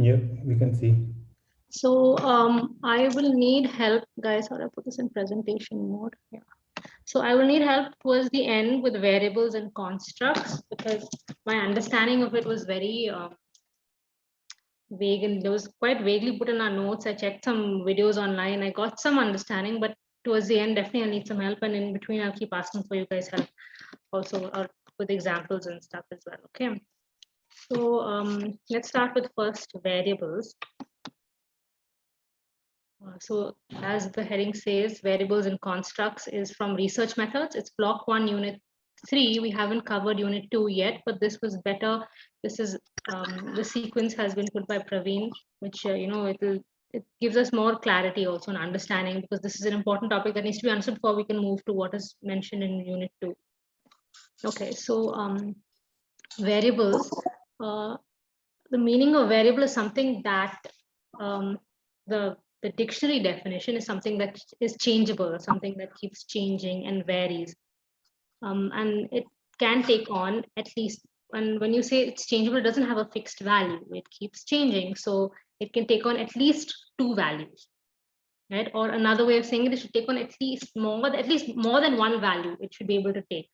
Yeah, we can see. So I will need help, guys. How do I put this in presentation mode? Yeah. So I will need help towards the end with variables and constructs, because my understanding of it was very vague, and it was quite vaguely put in our notes. I checked some videos online. I got some understanding, but towards the end, definitely I need some help. And in between, I'll keep asking for you guys help also, or with examples and stuff as well. Okay. So let's start with first variables. So as the heading says, variables and constructs is from research methods. It's block 1, unit 3. We haven't covered unit 2 yet, but this was better. This is the sequence has been put by Praveen, which it gives us more clarity also and understanding, because this is an important topic that needs to be understood before we can move to what is mentioned in unit 2. Okay, so variables. The meaning of variable is something that the dictionary definition is something that is changeable, something that keeps changing and varies. And it can take on at least, and when you say it's changeable, it doesn't have a fixed value. It keeps changing. So it can take on at least 2 values, right? Or another way of saying it should take on at least more than one value it should be able to take.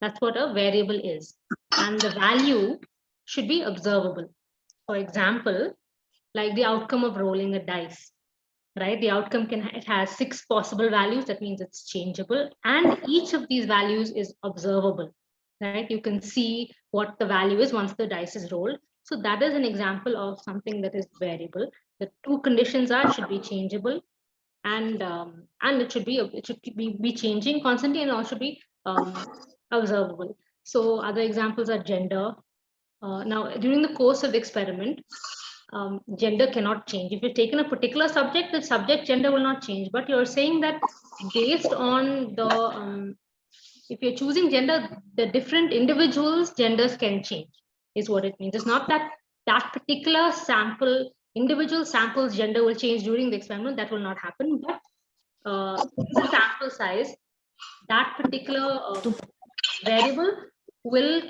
That's what a variable is. And the value should be observable. For example, like the outcome of rolling a dice, right? The outcome it has 6 possible values. That means it's changeable. And each of these values is observable, right? You can see what the value is once the dice is rolled. So that is an example of something that is variable. The 2 conditions should be changeable, and it should be changing constantly, and also should be observable. So other examples are gender. Now, during the course of the experiment, gender cannot change. If you've taken a particular subject, the subject gender will not change. But you're saying that based on the, if you're choosing gender, the different individuals' genders can change, is what it means. It's not that that particular individual sample's gender will change during the experiment. That will not happen. But the sample size, that particular variable will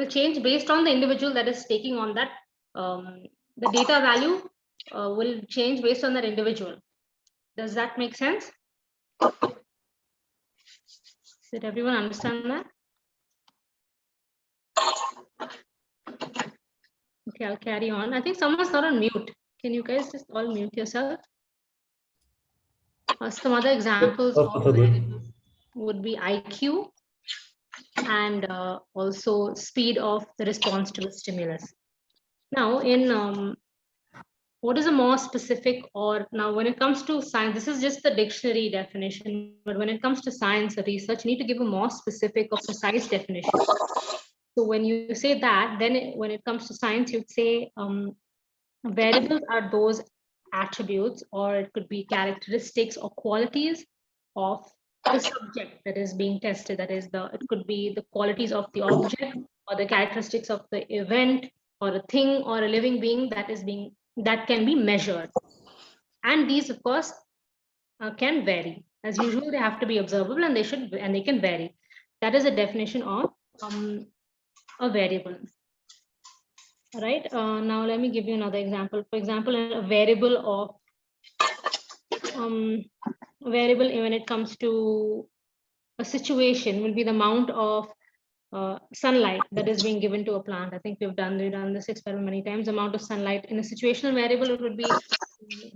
change based on the individual that is taking on that. The data value will change based on that individual. Does that make sense? Did everyone understand that? Okay, I'll carry on. I think someone's not on mute. Can you guys just all mute yourself? Some other examples of variables would be IQ and also speed of the response to a stimulus. Now, in what is a more specific, or now when it comes to science, this is just the dictionary definition, but when it comes to science or research, you need to give a more specific or precise definition. So when you say that, then when it comes to science, you'd say variables are those attributes, or it could be characteristics or qualities of the subject that is being tested. That is, it could be the qualities of the object, or the characteristics of the event, or a thing, or a living being that can be measured. And these, of course, can vary. As usual, they have to be observable, and they can vary. That is a definition of a variable. Right. Now let me give you another example. For example, a variable when it comes to a situation will be the amount of sunlight that is being given to a plant. I think we've done this experiment many times. Amount of sunlight in a situational variable, it would be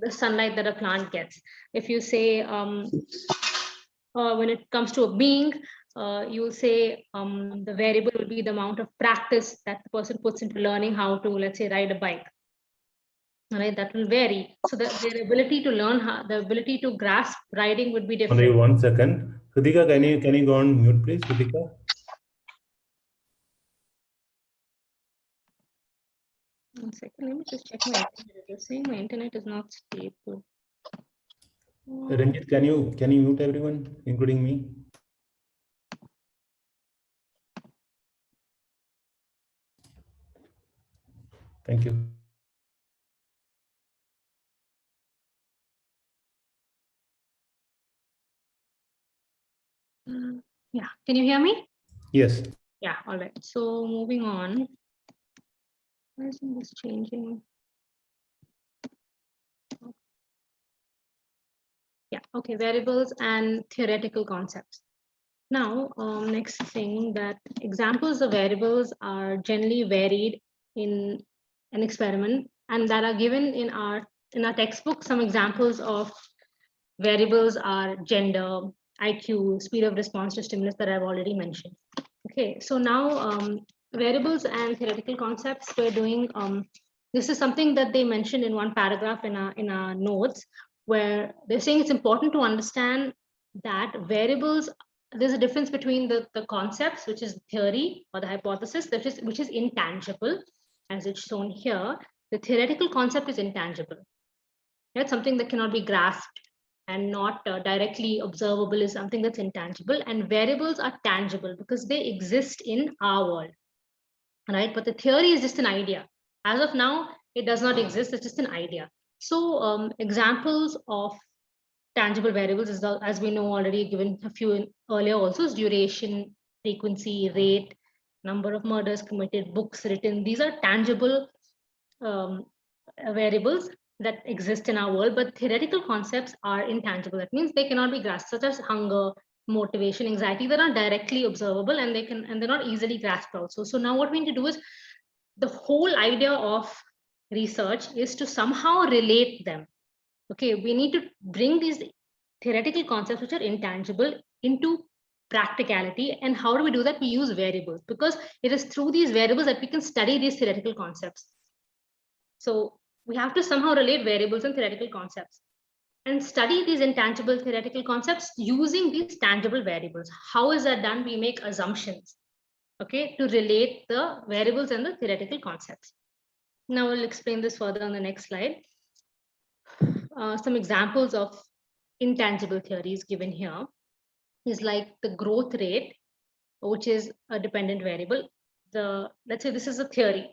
the sunlight that a plant gets. If you say when it comes to a being, you will say the variable will be the amount of practice that the person puts into learning how to, let's say, ride a bike. All right, that will vary. So their ability to learn, the ability to grasp riding would be different. Only 1 second. Kritika, can you go on mute, please, Kritika? One second, let me just check my internet. You're saying my internet is not stable. Ranjit, can you mute everyone, including me? Thank you. Yeah, can you hear me? Yes. Yeah, all right. So moving on. Why isn't this changing? Yeah, okay, variables and theoretical concepts. Now, next thing, that examples of variables are generally varied in an experiment, and that are given in our textbook. Some examples of variables are gender, IQ, speed of response to stimulus that I've already mentioned. Okay, so now variables and theoretical concepts, we're doing, this is something that they mentioned in one paragraph in our notes, where they're saying it's important to understand that variables, there's a difference between the concepts, which is theory or the hypothesis, which is intangible, as it's shown here. The theoretical concept is intangible. That's something that cannot be grasped and not directly observable, is something that's intangible. And variables are tangible because they exist in our world, right? But the theory is just an idea. As of now, it does not exist. It's just an idea. So examples of tangible variables is, as we know already, given a few earlier also, is duration, frequency, rate, number of murders committed, books written. These are tangible variables that exist in our world, but theoretical concepts are intangible. That means they cannot be grasped, such as hunger, motivation, anxiety. They're not directly observable, and they're not easily grasped also. So now what we need to do is, the whole idea of research is to somehow relate them. Okay, we need to bring these theoretical concepts, which are intangible, into practicality. And how do we do that? We use variables, because it is through these variables that we can study these theoretical concepts. So we have to somehow relate variables and theoretical concepts and study these intangible theoretical concepts using these tangible variables. How is that done? We make assumptions, okay, to relate the variables and the theoretical concepts. Now we'll explain this further on the next slide. Some examples of intangible theories given here is like the growth rate, which is a dependent variable. Let's say this is a theory.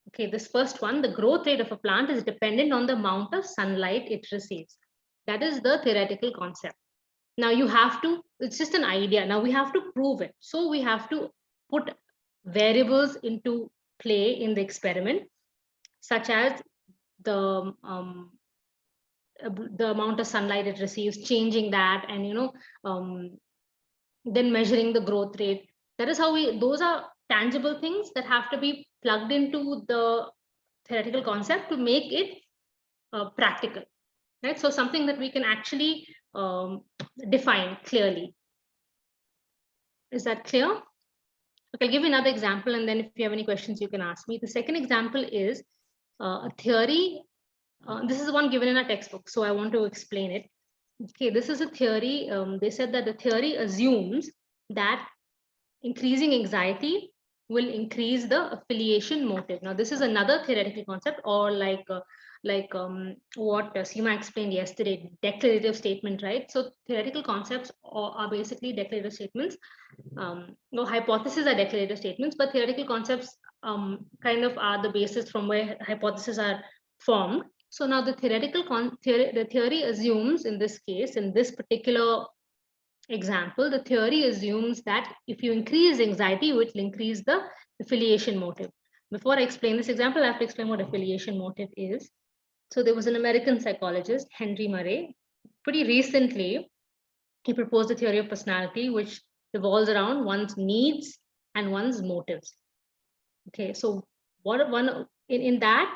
Okay, this first one, the growth rate of a plant is dependent on the amount of sunlight it receives. That is the theoretical concept. Now you have to, it's just an idea. Now we have to prove it. So we have to put variables into play in the experiment, such as the amount of sunlight it receives, changing that, and then measuring the growth rate. That is how those are tangible things that have to be plugged into the theoretical concept to make it practical, right? So something that we can actually define clearly. Is that clear? Okay, I'll give you another example, and then if you have any questions, you can ask me. The second example is a theory. This is the one given in our textbook, so I want to explain it. Okay, this is a theory. They said that the theory assumes that increasing anxiety will increase the affiliation motive. Now, this is another theoretical concept, or like what Seema explained yesterday, declarative statement, right? So theoretical concepts are basically declarative statements. No, hypotheses are declarative statements, but theoretical concepts kind of are the basis from where hypotheses are formed. So now the theory assumes, in this case, in this particular example, the theory assumes that if you increase anxiety, it will increase the affiliation motive. Before I explain this example, I have to explain what affiliation motive is. So there was an American psychologist, Henry Murray. Pretty recently, he proposed a theory of personality, which revolves around one's needs and one's motives. Okay, so in that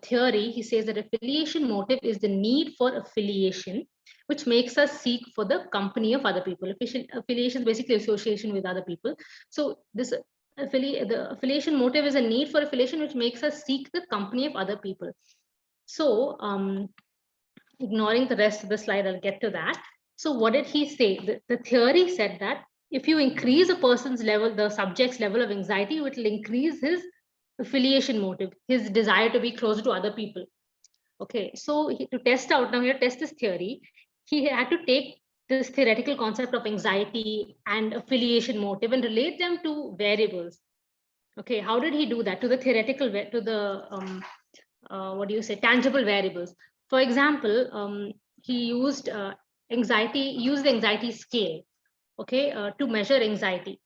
theory, he says that affiliation motive is the need for affiliation, which makes us seek for the company of other people. Affiliation is basically association with other people. So the affiliation motive is a need for affiliation, which makes us seek the company of other people. So ignoring the rest of the slide, I'll get to that. So what did he say? The theory said that if you increase a person's level, the subject's level of anxiety, it will increase his affiliation motive, his desire to be closer to other people. Okay, so to test out, now here, test this theory, he had to take this theoretical concept of anxiety and affiliation motive and relate them to variables. Okay, how did he do that? To the theoretical, to the, what do you say, tangible variables. For example, he used the anxiety scale, okay, to measure anxiety.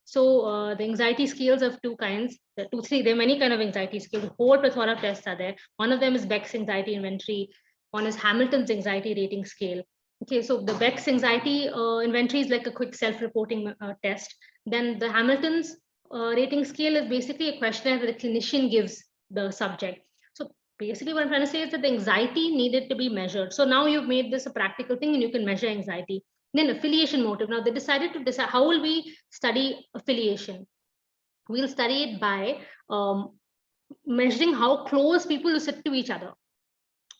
So the anxiety scales of two kinds, there are many kind of anxiety scales. Whole plethora of tests are there. One of them is Beck's anxiety inventory. One is Hamilton's anxiety rating scale. Okay, so the Beck's anxiety inventory is like a quick self-reporting test. Then the Hamilton's rating scale is basically a questionnaire that the clinician gives the subject. So basically what I'm trying to say is that the anxiety needed to be measured. So now you've made this a practical thing and you can measure anxiety. Then affiliation motive. Now they decided to decide how will we study affiliation. We'll study it by measuring how close people will sit to each other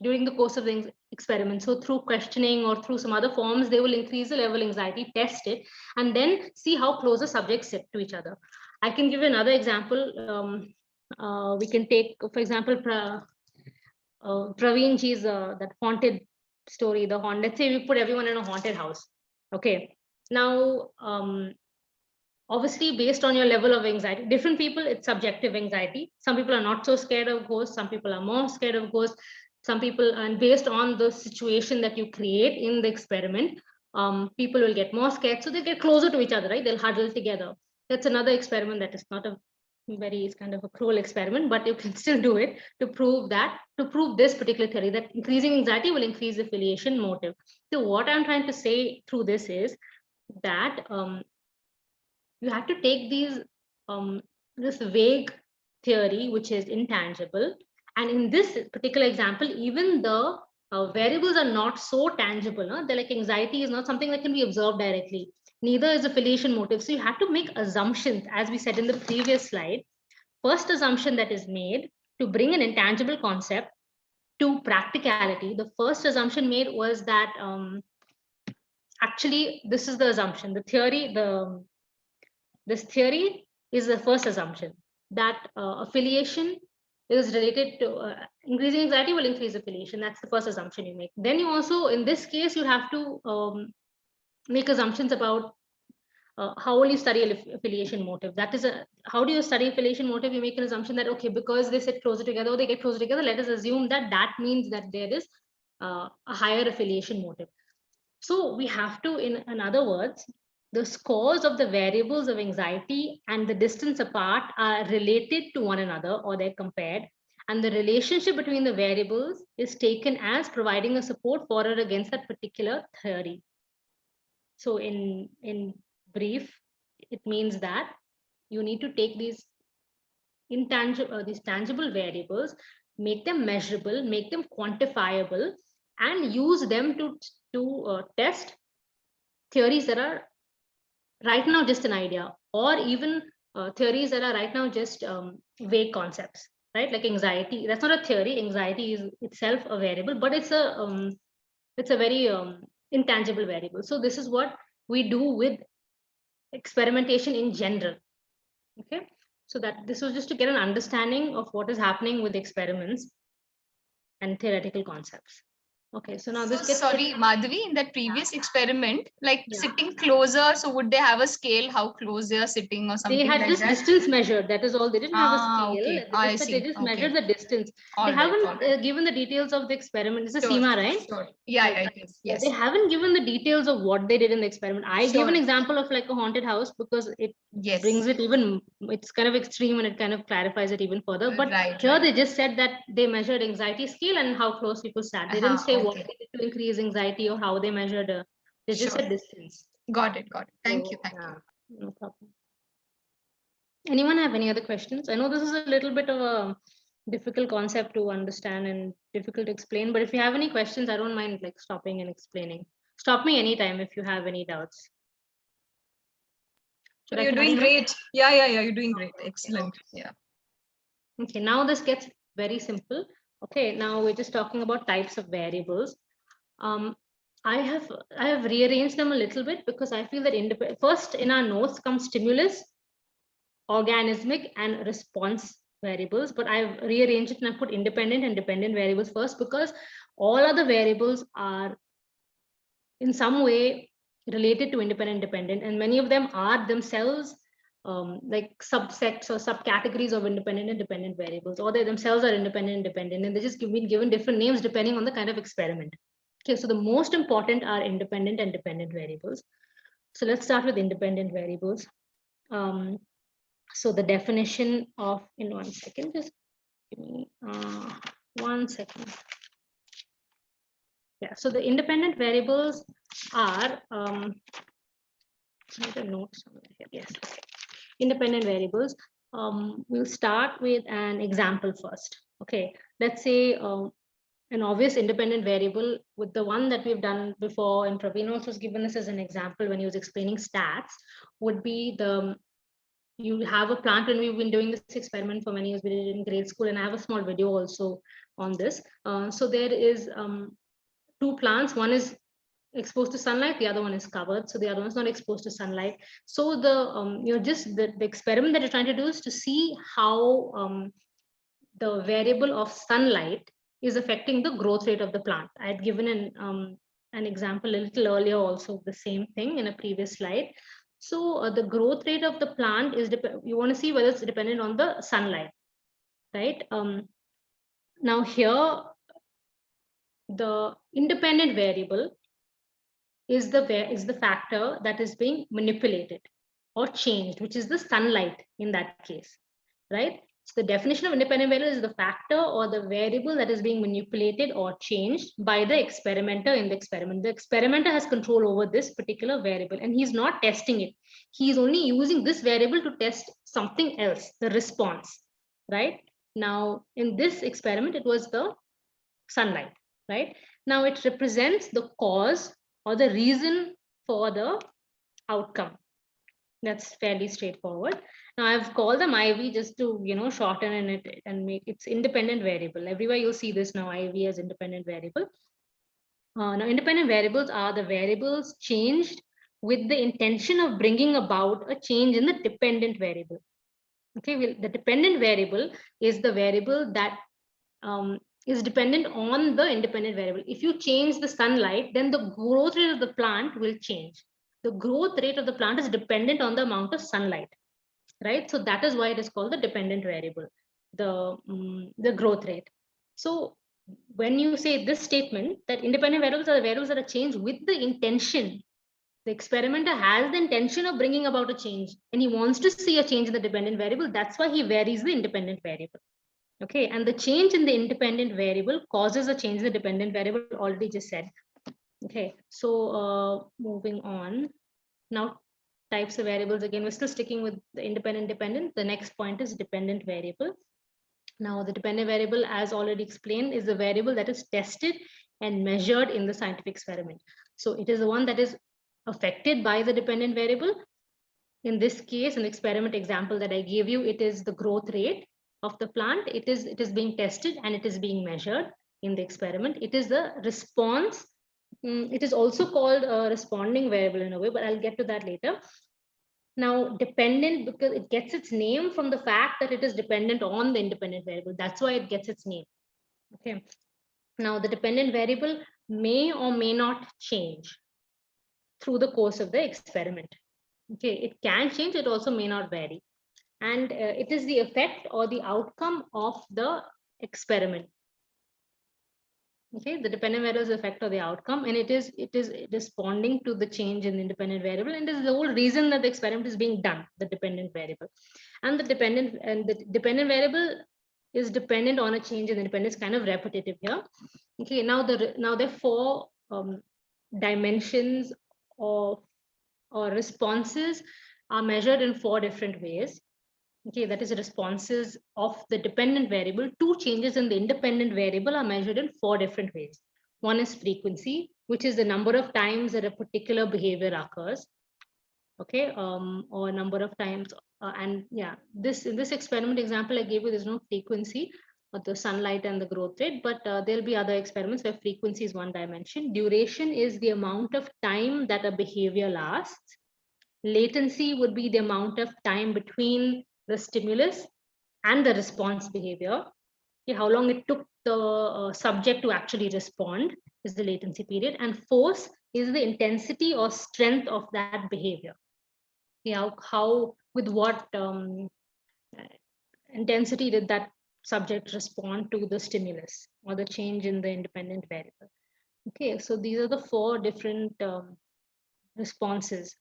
during the course of the experiment. So through questioning or through some other forms, they will increase the level of anxiety, test it, and then see how close the subjects sit to each other. I can give you another example. We can take, for example, Praveen Ji's that haunted story, the haunted. Let's say we put everyone in a haunted house. Okay. Now, obviously, based on your level of anxiety, different people, it's subjective anxiety. Some people are not so scared of ghosts. Some people are more scared of ghosts. Some people, and based on the situation that you create in the experiment, people will get more scared. So they get closer to each other, right? They'll huddle together. That's another experiment that is not a very, it's kind of a cruel experiment, but you can still do it to prove this particular theory, that increasing anxiety will increase affiliation motive. So what I'm trying to say through this is that you have to take this vague theory, which is intangible. And in this particular example, even the variables are not so tangible. Huh? They're like anxiety is not something that can be observed directly. Neither is affiliation motive. So you have to make assumptions, as we said in the previous slide. First assumption that is made to bring an intangible concept to practicality. The first assumption made was that actually, this is the assumption. The theory, this theory is the first assumption that affiliation is related to increasing anxiety will increase affiliation. That's the first assumption you make. Then you also, in this case, you have to make assumptions about how will you study affiliation motive. That is how do you study affiliation motive? You make an assumption that, okay, because they sit closer together or they get closer together, let us assume that that means that there is a higher affiliation motive. So we have to, in other words, the scores of the variables of anxiety and the distance apart are related to one another, or they're compared. And the relationship between the variables is taken as providing a support for or against that particular theory. So in brief, it means that you need to take these tangible variables, make them measurable, make them quantifiable, and use them to test theories that are right now just an idea, or even theories that are right now just vague concepts, right? Like anxiety, that's not a theory. Anxiety is itself a variable, but it's a very intangible variable. So this is what we do with experimentation in general. Okay, so that this was just to get an understanding of what is happening with experiments and theoretical concepts. Okay, so now this gets... Sorry, Madhavi, in that previous experiment, like sitting closer, so would they have a scale how close they are sitting or something? They had like just that? Distance measured. That is all. They didn't have a scale. Okay. They just measured the distance. All they right, haven't given the details of the experiment. It's a Sure, SEMA, right? Sure. Yeah, yes. They haven't given the details of what they did in the experiment. I gave an example of like a haunted house because it brings it even, it's kind of extreme and it kind of clarifies it even further. But here they just said that they measured anxiety scale and how close people sat. They didn't say what they did to increase anxiety or how they measured. They just said distance. Got it. Thank you. No problem. Anyone have any other questions? I know this is a little bit of a difficult concept to understand and difficult to explain, but if you have any questions, I don't mind like stopping and explaining. Stop me anytime if you have any doubts. You're doing great. Yeah, you're doing great. Excellent. Yeah. Okay, now this gets very simple. Okay, now we're just talking about types of variables. I have rearranged them a little bit because I feel that first in our notes comes stimulus, organismic, and response variables, but I've rearranged it and I put independent and dependent variables first because all other variables are in some way related to independent and dependent, and many of them are themselves like subsets or subcategories of independent and dependent variables, or they themselves are independent and dependent, and they're just been given different names depending on the kind of experiment. Okay, so the most important are independent and dependent variables. So let's start with independent variables. So the definition of, in 1 second, just give me 1 second. Yeah, so the independent variables are, I have a note somewhere here. Yes, okay. Independent variables. We'll start with an example first. Okay, let's say an obvious independent variable with the one that we've done before, and Praveen also has given this as an example when he was explaining stats, would be the, you have a plant, and we've been doing this experiment for many years. We did it in grade school, and I have a small video also on this. So there is 2 plants. One is exposed to sunlight, the other one is covered, so the other one is not exposed to sunlight. So the just the experiment that you're trying to do is to see how the variable of sunlight is affecting the growth rate of the plant. I had given an example a little earlier also, the same thing in a previous slide. So the growth rate of the plant is, you want to see whether it's dependent on the sunlight, right? Now here, the independent variable is the factor that is being manipulated or changed, which is the sunlight in that case, right? So the definition of independent variable is the factor or the variable that is being manipulated or changed by the experimenter in the experiment. The experimenter has control over this particular variable, and he's not testing it. He's only using this variable to test something else, the response, right? Now, in this experiment, it was the sunlight, right? Now it represents the cause or the reason for the outcome. That's fairly straightforward. Now I've called them IV just to, shorten it and make it's independent variable. Everywhere you'll see this now, IV as independent variable. Now independent variables are the variables changed with the intention of bringing about a change in the dependent variable. Okay, well, the dependent variable is the variable that is dependent on the independent variable. If you change the sunlight, then the growth rate of the plant will change. The growth rate of the plant is dependent on the amount of sunlight, right? So that is why it is called the dependent variable, the growth rate. So when you say this statement, that independent variables are the variables that are changed with the intention, the experimenter has the intention of bringing about a change, and he wants to see a change in the dependent variable. That's why he varies the independent variable. Okay, and the change in the independent variable causes a change in the dependent variable, already just said. Okay, so moving on. Now, types of variables, again, we're still sticking with the independent dependent. The next point is dependent variable. Now, the dependent variable, as already explained, is the variable that is tested and measured in the scientific experiment. So it is the one that is affected by the dependent variable. In this case, an experiment example that I gave you, it is the growth rate of the plant. It is being tested and it is being measured in the experiment. It is the response. It is also called a responding variable in a way, but I'll get to that later. Now, dependent, because it gets its name from the fact that it is dependent on the independent variable. That's why it gets its name. Okay. Now, the dependent variable may or may not change through the course of the experiment. Okay, it can change, it also may not vary. And it is the effect or the outcome of the experiment. Okay, the dependent variable is the effect or the outcome, and it is responding to the change in the independent variable, and this is the whole reason that the experiment is being done, the dependent variable. And the dependent variable is dependent on a change in the independence, kind of repetitive here. Okay, now there are 4 dimensions of or responses are measured in 4 different ways. Okay, that is responses of the dependent variable. 2 changes in the independent variable are measured in 4 different ways. One is frequency, which is the number of times that a particular behavior occurs. Okay, or number of times, and yeah, in this experiment example I gave you, there's no frequency of the sunlight and the growth rate, but there'll be other experiments where frequency is one dimension. Duration is the amount of time that a behavior lasts. Latency would be the amount of time between the stimulus and the response behavior. Okay, how long it took the subject to actually respond is the latency period. And force is the intensity or strength of that behavior. Yeah, how with what intensity did that subject respond to the stimulus or the change in the independent variable. Okay, so these are the 4 different responses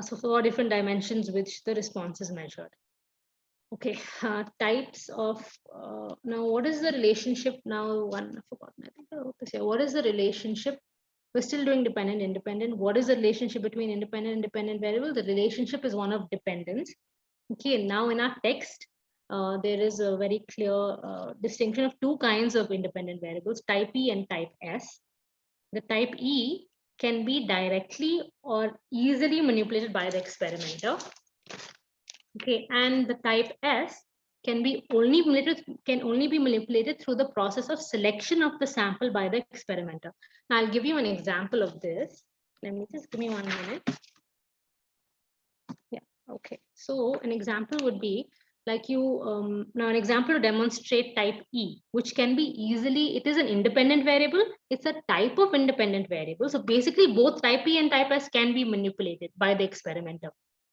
So 4 different dimensions which the response is measured. Okay, types of, now what is the relationship now? One, I forgot, I think I wrote this here. What is the relationship? We're still doing dependent, independent. What is the relationship between independent and dependent variable? The relationship is one of dependence. Okay, now in our text, there is a very clear distinction of 2 kinds of independent variables, type E and type S. The type E can be directly or easily manipulated by the experimenter. Okay, and the type S can only be manipulated through the process of selection of the sample by the experimenter. Now I'll give you an example of this. Let me just give me 1 minute. Yeah, okay. So an example would be like you, now an example to demonstrate type E, which can be easily, it is an independent variable. It's a type of independent variable. So basically both type E and type S can be manipulated by the experimenter.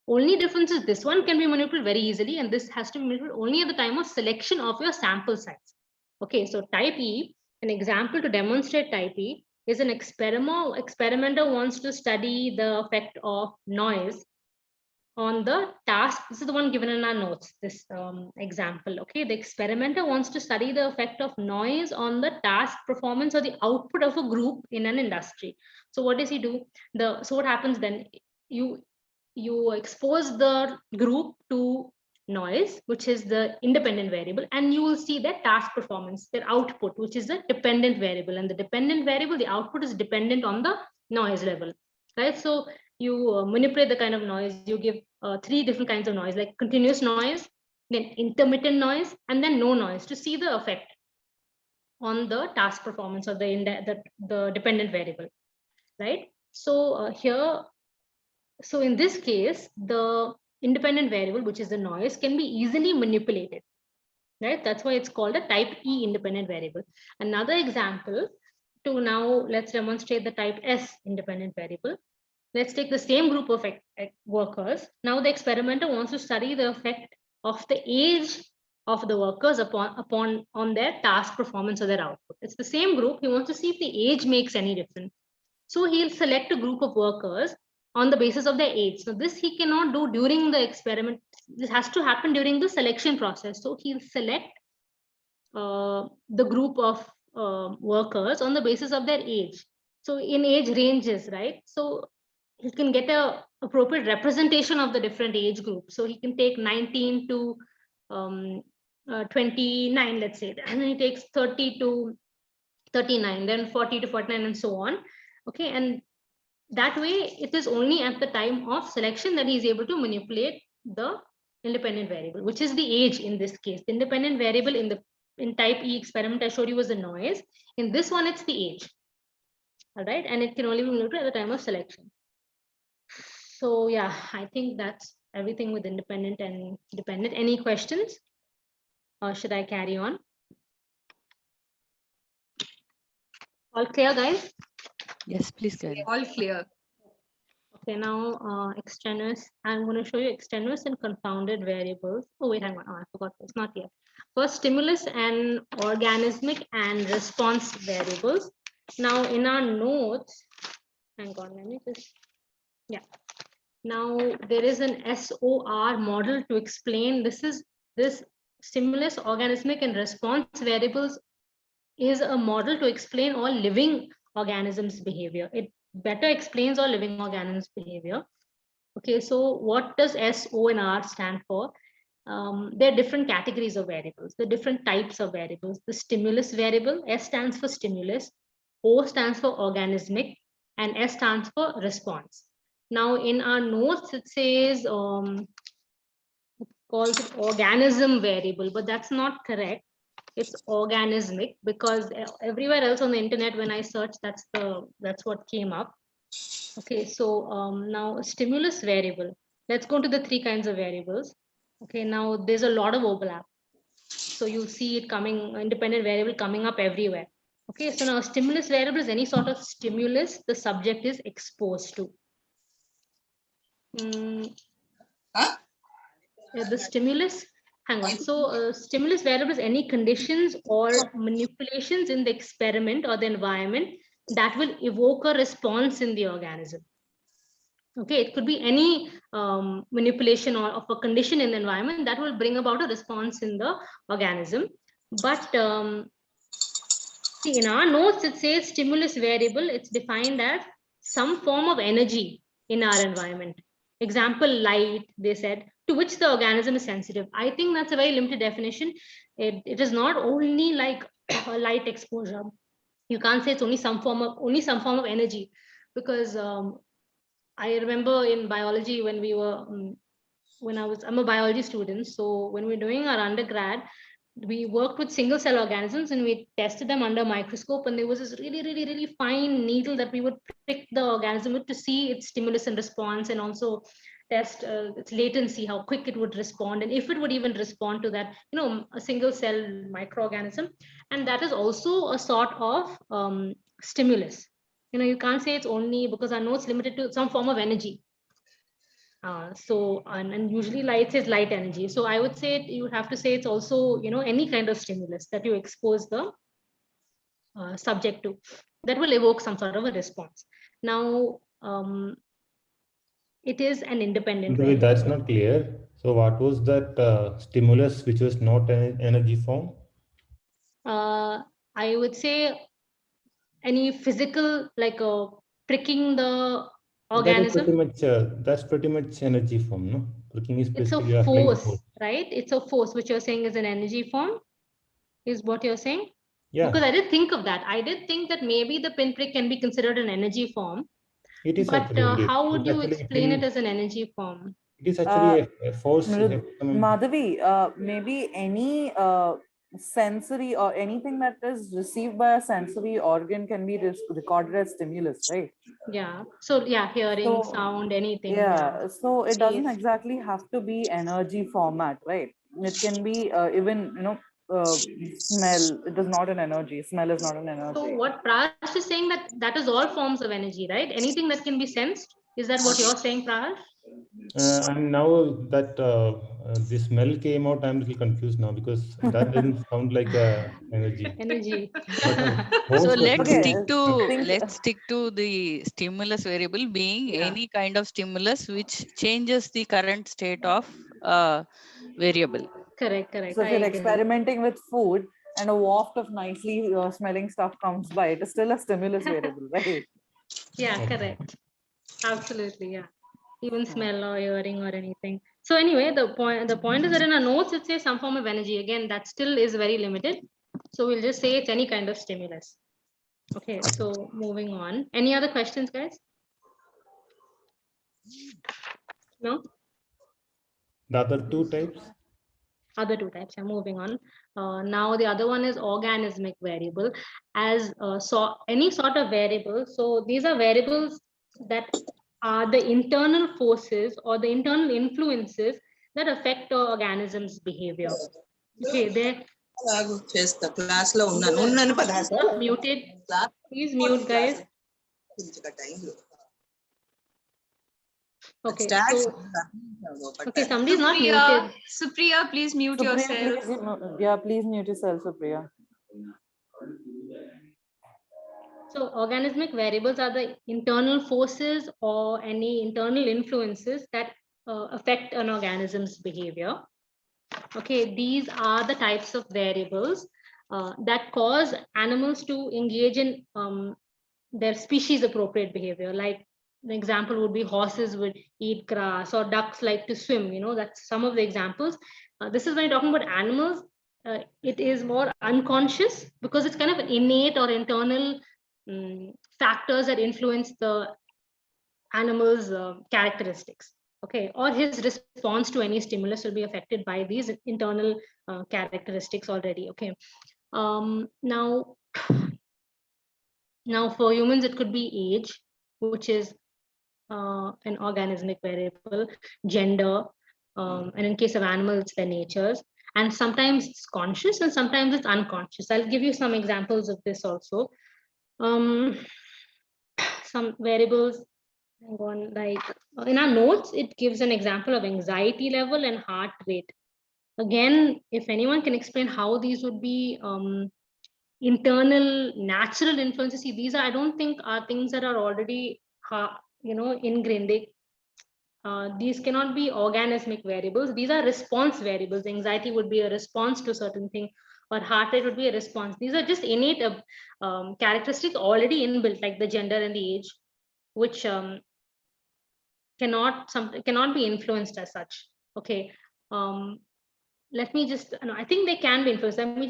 Only difference is this one can be manipulated very easily, and this has to be manipulated only at the time of selection of your sample size. Okay, so type E, an example to demonstrate type E is an experimenter wants to study the effect of noise on the task. This is the one given in our notes, this example. Okay, the experimenter wants to study the effect of noise on the task performance or the output of a group in an industry. So what does he do? So what happens then? You expose the group to noise, which is the independent variable, and you will see their task performance, their output, which is the dependent variable. And the dependent variable, the output is dependent on the noise level, right? So you manipulate the kind of noise. You give 3 different kinds of noise, like continuous noise, then intermittent noise, and then no noise, to see the effect on the task performance of the dependent variable, right? So here, so in this case, the independent variable, which is the noise, can be easily manipulated, right? That's why it's called a type E independent variable. Another example to now, let's demonstrate the type S independent variable. Let's take the same group of workers. Now the experimenter wants to study the effect of the age of the workers on their task performance or their output. It's the same group. He wants to see if the age makes any difference. So he'll select a group of workers on the basis of their age. So this he cannot do during the experiment. This has to happen during the selection process. So he'll select the group of workers on the basis of their age. So in age ranges, right? So he can get a appropriate representation of the different age groups. So he can take 19 to 29, let's say, and then he takes 30 to 39, then 40 to 49, and so on. Okay, and that way it is only at the time of selection that he is able to manipulate the independent variable, which is the age in this case. The independent variable in type E experiment I showed you was the noise. In this one, it's the age. All right, and it can only be manipulated at the time of selection. So yeah, I think that's everything with independent and dependent. Any questions? Or should I carry on? All clear, guys? Yes, please carry. All clear. Okay, now extraneous. I'm going to show you extraneous and confounded variables. Oh, wait, hang on. Oh, I forgot this. Not yet. First, stimulus and organismic and response variables. Now, in our notes, hang on, let me just, yeah. Now, there is an SOR model to explain this stimulus, organismic, and response variables is a model to explain all living organisms' behavior. It better explains all living organisms' behavior. Okay, so what does S, O, and R stand for? There are different categories of variables, the different types of variables. The stimulus variable, S stands for stimulus, O stands for organismic, and S stands for response. Now, in our notes, it says it's called organism variable, but that's not correct. It's organismic, because everywhere else on the internet, when I searched, that's what came up. Okay, so now a stimulus variable. Let's go to the 3 kinds of variables. Okay, now there's a lot of overlap. So you'll see it coming, independent variable coming up everywhere. Okay, so now a stimulus variable is any sort of stimulus the subject is exposed to. The stimulus, hang on. So stimulus variable is any conditions or manipulations in the experiment or the environment that will evoke a response in the organism. Okay, it could be any manipulation or of a condition in the environment that will bring about a response in the organism. But see, in our notes, it says stimulus variable. It's defined as some form of energy in our environment. Example, light, they said, to which the organism is sensitive. I think that's a very limited definition. It is not only like a light exposure. You can't say it's only some form of energy, because I remember in biology when we were I'm a biology student. So when we we're doing our undergrad, we worked with single cell organisms and we tested them under a microscope, and there was this really fine needle that we would prick the organism with to see its stimulus and response, and also test its latency, how quick it would respond, and if it would even respond to that, a single cell microorganism. And that is also a sort of stimulus. You can't say it's only, because our notes limited to some form of energy. And usually light says light energy. So I would say you would have to say it's also, any kind of stimulus that you expose the subject to, that will evoke some sort of a response. Now, it is an independent By the way, variable. that's not clear. So what was that stimulus which was not an energy form? I would say any physical, like pricking the organism. That's pretty much energy form, no? Pricking is It's a basically applying force, right? It's a force, which you're saying is an energy form, is what you're saying? Yeah, Because I did think of that. I did think that maybe the pinprick can be considered an energy form, it is but actually indeed. how would It's you actually explain it acting. as an energy form? It is actually a force. Madhavi, maybe any sensory or anything that is received by a sensory organ can be recorded as stimulus, right? Yeah. So yeah, hearing, So, sound, anything. yeah, so it doesn't Taste. exactly have to be energy format, right? It can be even, smell. It is not an energy. Smell is not an energy. So what Prash is saying, that is all forms of energy, right? Anything that can be sensed. Is that what you're saying, Prash? And now that the smell came out, I'm a little confused now, because that doesn't sound like energy. Energy. But So force definitely. let's stick to the stimulus variable being any kind of stimulus which changes the current state of variable. Correct. So if you're I agree. experimenting with food and a waft of nicely smelling stuff comes by, it is still a stimulus variable, right? Yeah, correct. Absolutely, yeah. Even smell or hearing or anything. So anyway, the point is that in our notes it says some form of energy. Again, that still is very limited. So we'll just say it's any kind of stimulus. Okay, so moving on. Any other questions, guys? No? The other two types. Other two types. I'm moving on. Now the other one is organismic variable. As so any sort of variable. So these are variables that are the internal forces or the internal influences that affect the organism's behavior. Okay, they're class lo unnanu muted. Please mute, guys. Okay, so okay, somebody's not muted. Supriya, please mute Supriya, yourself. please mute yourself, Supriya. So organismic variables are the internal forces or any internal influences that affect an organism's behavior. Okay, these are the types of variables that cause animals to engage in their species appropriate behavior. Like an example would be horses would eat grass, or ducks like to swim. That's some of the examples. This is when you're talking about animals. It is more unconscious because it's kind of innate or internal factors that influence the animal's characteristics. Okay, or his response to any stimulus will be affected by these internal characteristics already. Okay, now for humans it could be age, which is an organismic variable, gender, and in case of animals it's their natures, and sometimes it's conscious and sometimes it's unconscious. I'll give you some examples of this also. Some variables, like in our notes it gives an example of anxiety level and heart rate. Again, if anyone can explain how these would be internal natural influences. See, these are, I don't think, are things that are already ingrained. These cannot be organismic variables. These are response variables. Anxiety would be a response to certain thing, or heart rate would be a response. These are just innate characteristics already inbuilt, like the gender and the age, which cannot be influenced as such. Okay. Let me just, no, I think they can be influenced. Let me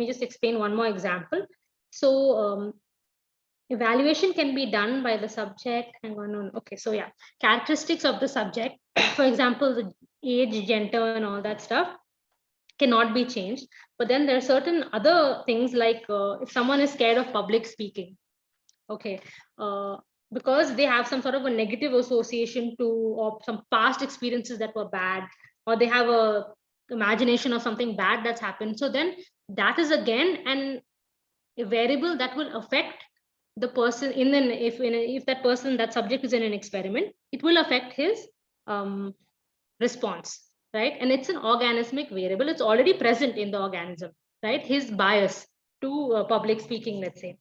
just explain one more example. So evaluation can be done by the subject. Hang on. Okay, so yeah, characteristics of the subject, for example, the age, gender, and all that stuff cannot be changed. But then there are certain other things, like if someone is scared of public speaking, okay, because they have some sort of a negative association to, or some past experiences that were bad, or they have a imagination of something bad that's happened. So then that is again a variable that will affect the person if that person, that subject is in an experiment, it will affect his response, right? And it's an organismic variable. It's already present in the organism, right? His bias to public speaking, let's say.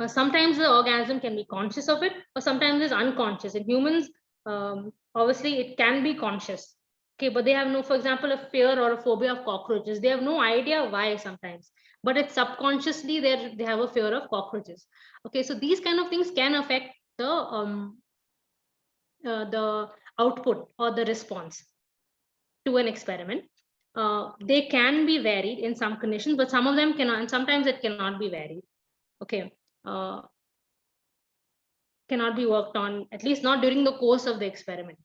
Sometimes the organism can be conscious of it, or sometimes it's unconscious. In humans, obviously it can be conscious, okay, but they have no, for example, a fear or a phobia of cockroaches. They have no idea why sometimes, but it's subconsciously they have a fear of cockroaches. Okay, so these kind of things can affect the output or the response to an experiment. They can be varied in some conditions, but some of them cannot, and sometimes it cannot be varied. Okay. Cannot be worked on, at least not during the course of the experiment.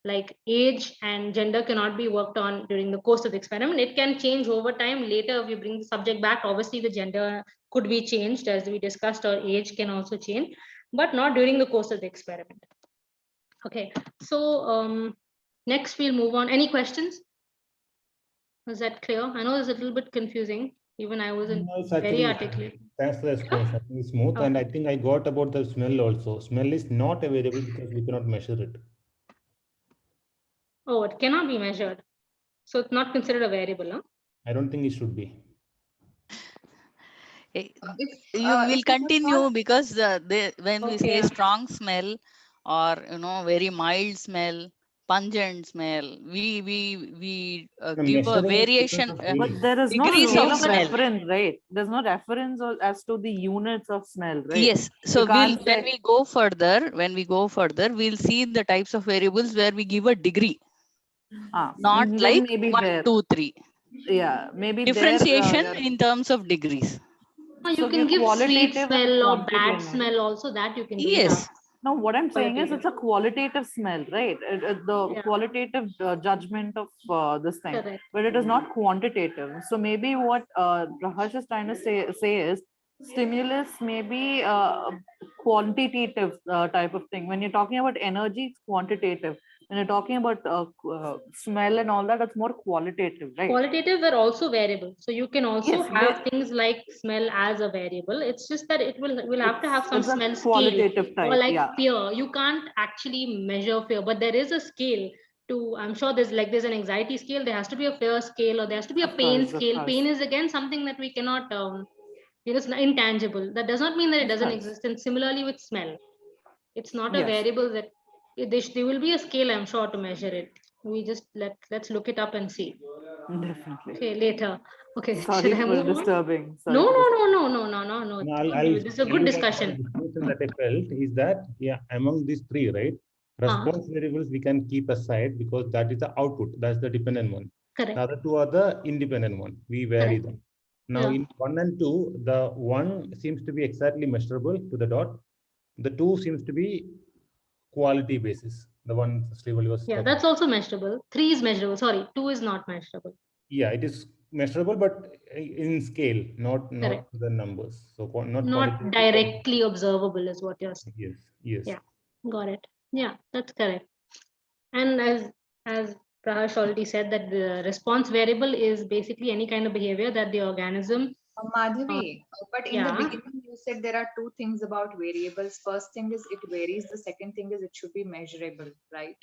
Like age and gender cannot be worked on during the course of the experiment. It can change over time. Later, if you bring the subject back, obviously the gender could be changed, as we discussed, or age can also change, but not during the course of the experiment. Okay, so next we'll move on. Any questions? Was that clear? I know it's a little bit confusing. Even I wasn't No, it's very actually, articulate. thanks for the explanation. I think it's smooth, and I think I got about the smell also. Smell is not a variable because we cannot measure it. Oh, it cannot be measured. So it's not considered a variable, huh? I don't think it should be. You if will it is continue not- because when we say Okay. strong smell, or very mild smell, pungent smell, we No, give a measuring is variation, different from But feeling. there is no degrees scale of of smell. reference, right? There's no reference as to the units of smell, right? Yes. So can't when say- we go further, we'll see the types of variables where we give a degree, not then like maybe 1, there. 2, 3. Yeah, maybe Differentiation there. in terms of degrees. You So can your give sweet qualitative and smell or bad quantitative. smell also, that you can do. Yes. No, what I'm saying is Qualitative. it's a qualitative smell, right? The Yeah. qualitative judgment of this thing, Correct. but it is not quantitative. So maybe what Rahash is trying to say is stimulus may be a quantitative type of thing. When you're talking about energy, it's quantitative. When you're talking about smell and all that, it's more qualitative, right? Qualitative are also variable. So you can also Yes, have things like smell as a variable. It's just that we'll have to have some It's a smell scale, qualitative or type, like yeah. fear. You can't actually measure fear, but there is a scale to, I'm sure there's an anxiety scale, there has to be a fear scale, or there has to be a Of pain course, of scale. course. Pain is again something that we cannot, it's intangible. That does not mean that it Of doesn't course. exist. And similarly with smell, it's not a Yes. variable that there will be a scale, I'm sure, to measure it. We just let's look it up and see. Definitely. Okay, later. Okay, Sorry should I for move on? disturbing. No. No, This is a good discussion. The distinction that I felt is that, yeah, among these three, right, response variables we can keep aside because that is the output. That's the dependent one. Correct. The other two are the independent one. We vary Correct. them. Now, Yeah. in 1 and 2, the 1 seems to be exactly measurable to the dot. The 2 seems to be quality basis. The one Srivali was Yeah, talking that's also measurable. 3 is measurable. Sorry, 2 is not measurable. Yeah, it is measurable, but in scale, not Correct. the numbers. So not Not directly observable is what you're saying. Yes, yes. Yeah, got it. Yeah, that's correct. And as Prahash already said, that the response variable is basically any kind of behavior that the organism. Madhavi, but in the yeah. beginning you said there are two things about variables. First thing is it varies. The second thing is it should be measurable, right?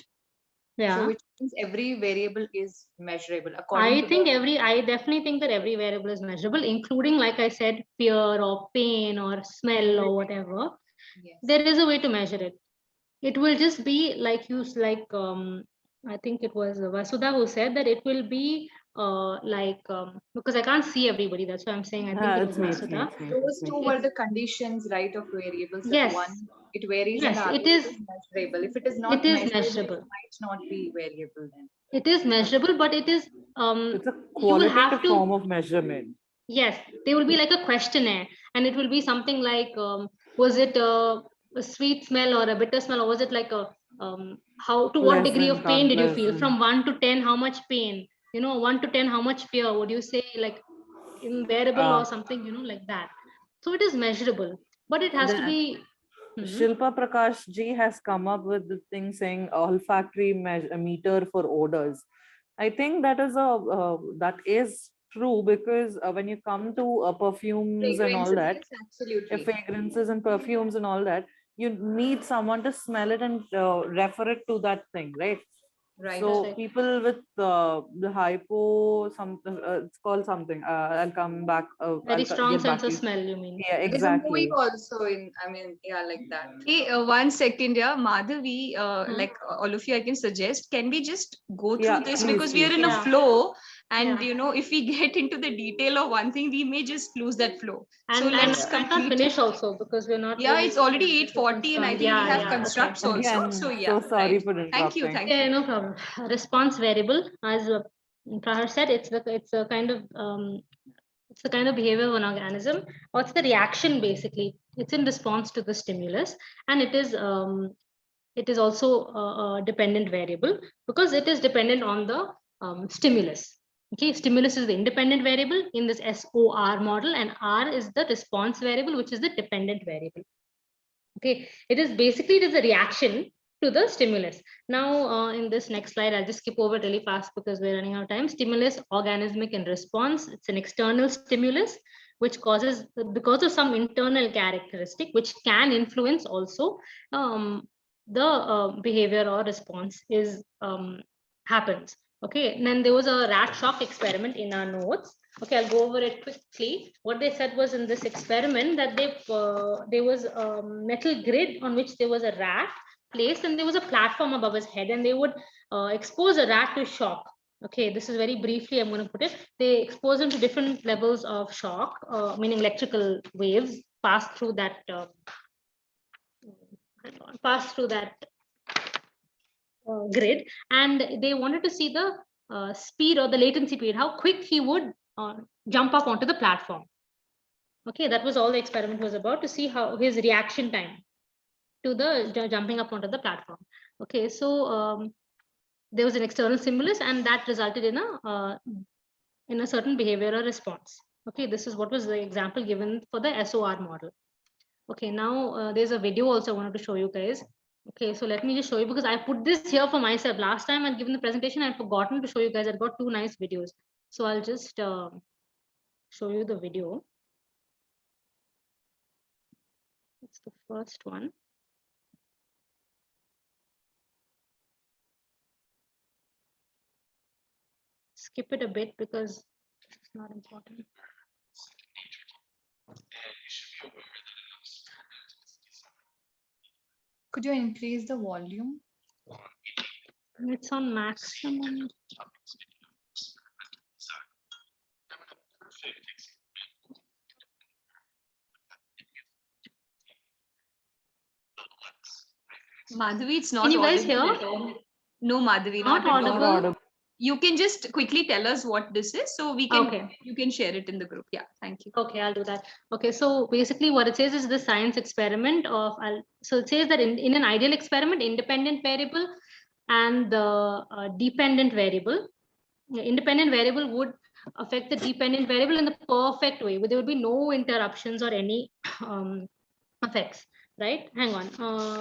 Yeah. So which means every variable is measurable. I definitely think that every variable is measurable, including, like I said, fear or pain or smell or whatever. Yes. There is a way to measure it. it will just be like I think it was Vasudha who said that it will be because I can't see everybody, that's why I'm saying I think it was It's me, it's me, Vasudha. it's me. Those it's me. two were the conditions, right, of variables. That Yes. one, it varies, Yes, and the other it is. is measurable. If it is not It is measurable, measurable. it might not be variable then. It is measurable, but it is It's a you will have qualitative to. form of measurement. Yes, they will be like a questionnaire, and it will be something like, was it a sweet smell or a bitter smell, or was it like a how to what degree of Pleasant, pain did you feel? unpleasant. From 1 to 10, how much pain? 1 to 10, how much fear? Would you say like unbearable or something? Like that. So it is measurable, but it has to The- be. Mhm. Shilpa Prakash ji has come up with the thing saying olfactory meter for odors. I think that is true, because when you come to perfumes and all that, Fragrances, yes, absolutely. fragrances and perfumes and all that, you need someone to smell it and refer it to that thing, right? Right. So right. people with the hypo, it's called something. I'll come back. Very strong Get back sense to of you. smell, you mean? Yeah, There's a movie exactly. also like that. Hey, 1 second, yeah, Madhavi, Hmm. like all of you, I can suggest, can we just go Yeah, through this please, because we are please. in a Yeah. flow, and Yeah. if we get into the detail of one thing, we may just lose that flow. So And let's I can't complete. finish also because we're not. Yeah, really it's already able to 8:40, and I confirm. think we Yeah, have yeah. constructs Okay. also. Again, So so yeah, sorry right. for Thank you, interrupting. thank you. Yeah, no problem. Response variable, as Prahar said, it's a kind of it's the kind of behavior of an organism. What's the reaction basically? It's in response to the stimulus, and it is also a dependent variable because it is dependent on the stimulus. Okay, stimulus is the independent variable in this SOR model, and R is the response variable, which is the dependent variable. Okay, it is a reaction to the stimulus. Now, in this next slide, I'll just skip over really fast because we're running out of time. Stimulus, organismic and response. It's an external stimulus which causes, because of some internal characteristic, which can influence also the behavior or response happens. Okay, and then there was a rat shock experiment in our notes. Okay, I'll go over it quickly. What they said was in this experiment that there was a metal grid on which there was a rat placed, and there was a platform above his head, and they would expose a rat to shock. Okay, this is very briefly I'm going to put it. They expose them to different levels of shock, meaning electrical waves pass through that grid, and they wanted to see the speed or the latency period, how quick he would jump up onto the platform. Okay, that was all the experiment was about, to see how his reaction time to the jumping up onto the platform. Okay, so there was an external stimulus, and that resulted in a certain behavior or response. Okay, this is what was the example given for the SOR model. Okay, now there's a video also I wanted to show you guys. Okay, so let me just show you, because I put this here for myself. Last time I'd given the presentation, I'd forgotten to show you guys. I've got 2 nice videos. So I'll just show you the video. It's the first one. Skip it a bit because it's not important. Could you increase the volume? It's on maximum. Madhavi, it's not Can you guys audible hear? at all. No, Madhavi, Not not at all. audible. You can just quickly tell us what this is, so we can Okay. you can share it in the group. Yeah, thank you. Okay, I'll do that. Okay, so basically what it says is the science experiment of, so it says that in an ideal experiment, independent variable and the dependent variable, independent variable would affect the dependent variable in the perfect way, where there would be no interruptions or any effects, right? Hang on,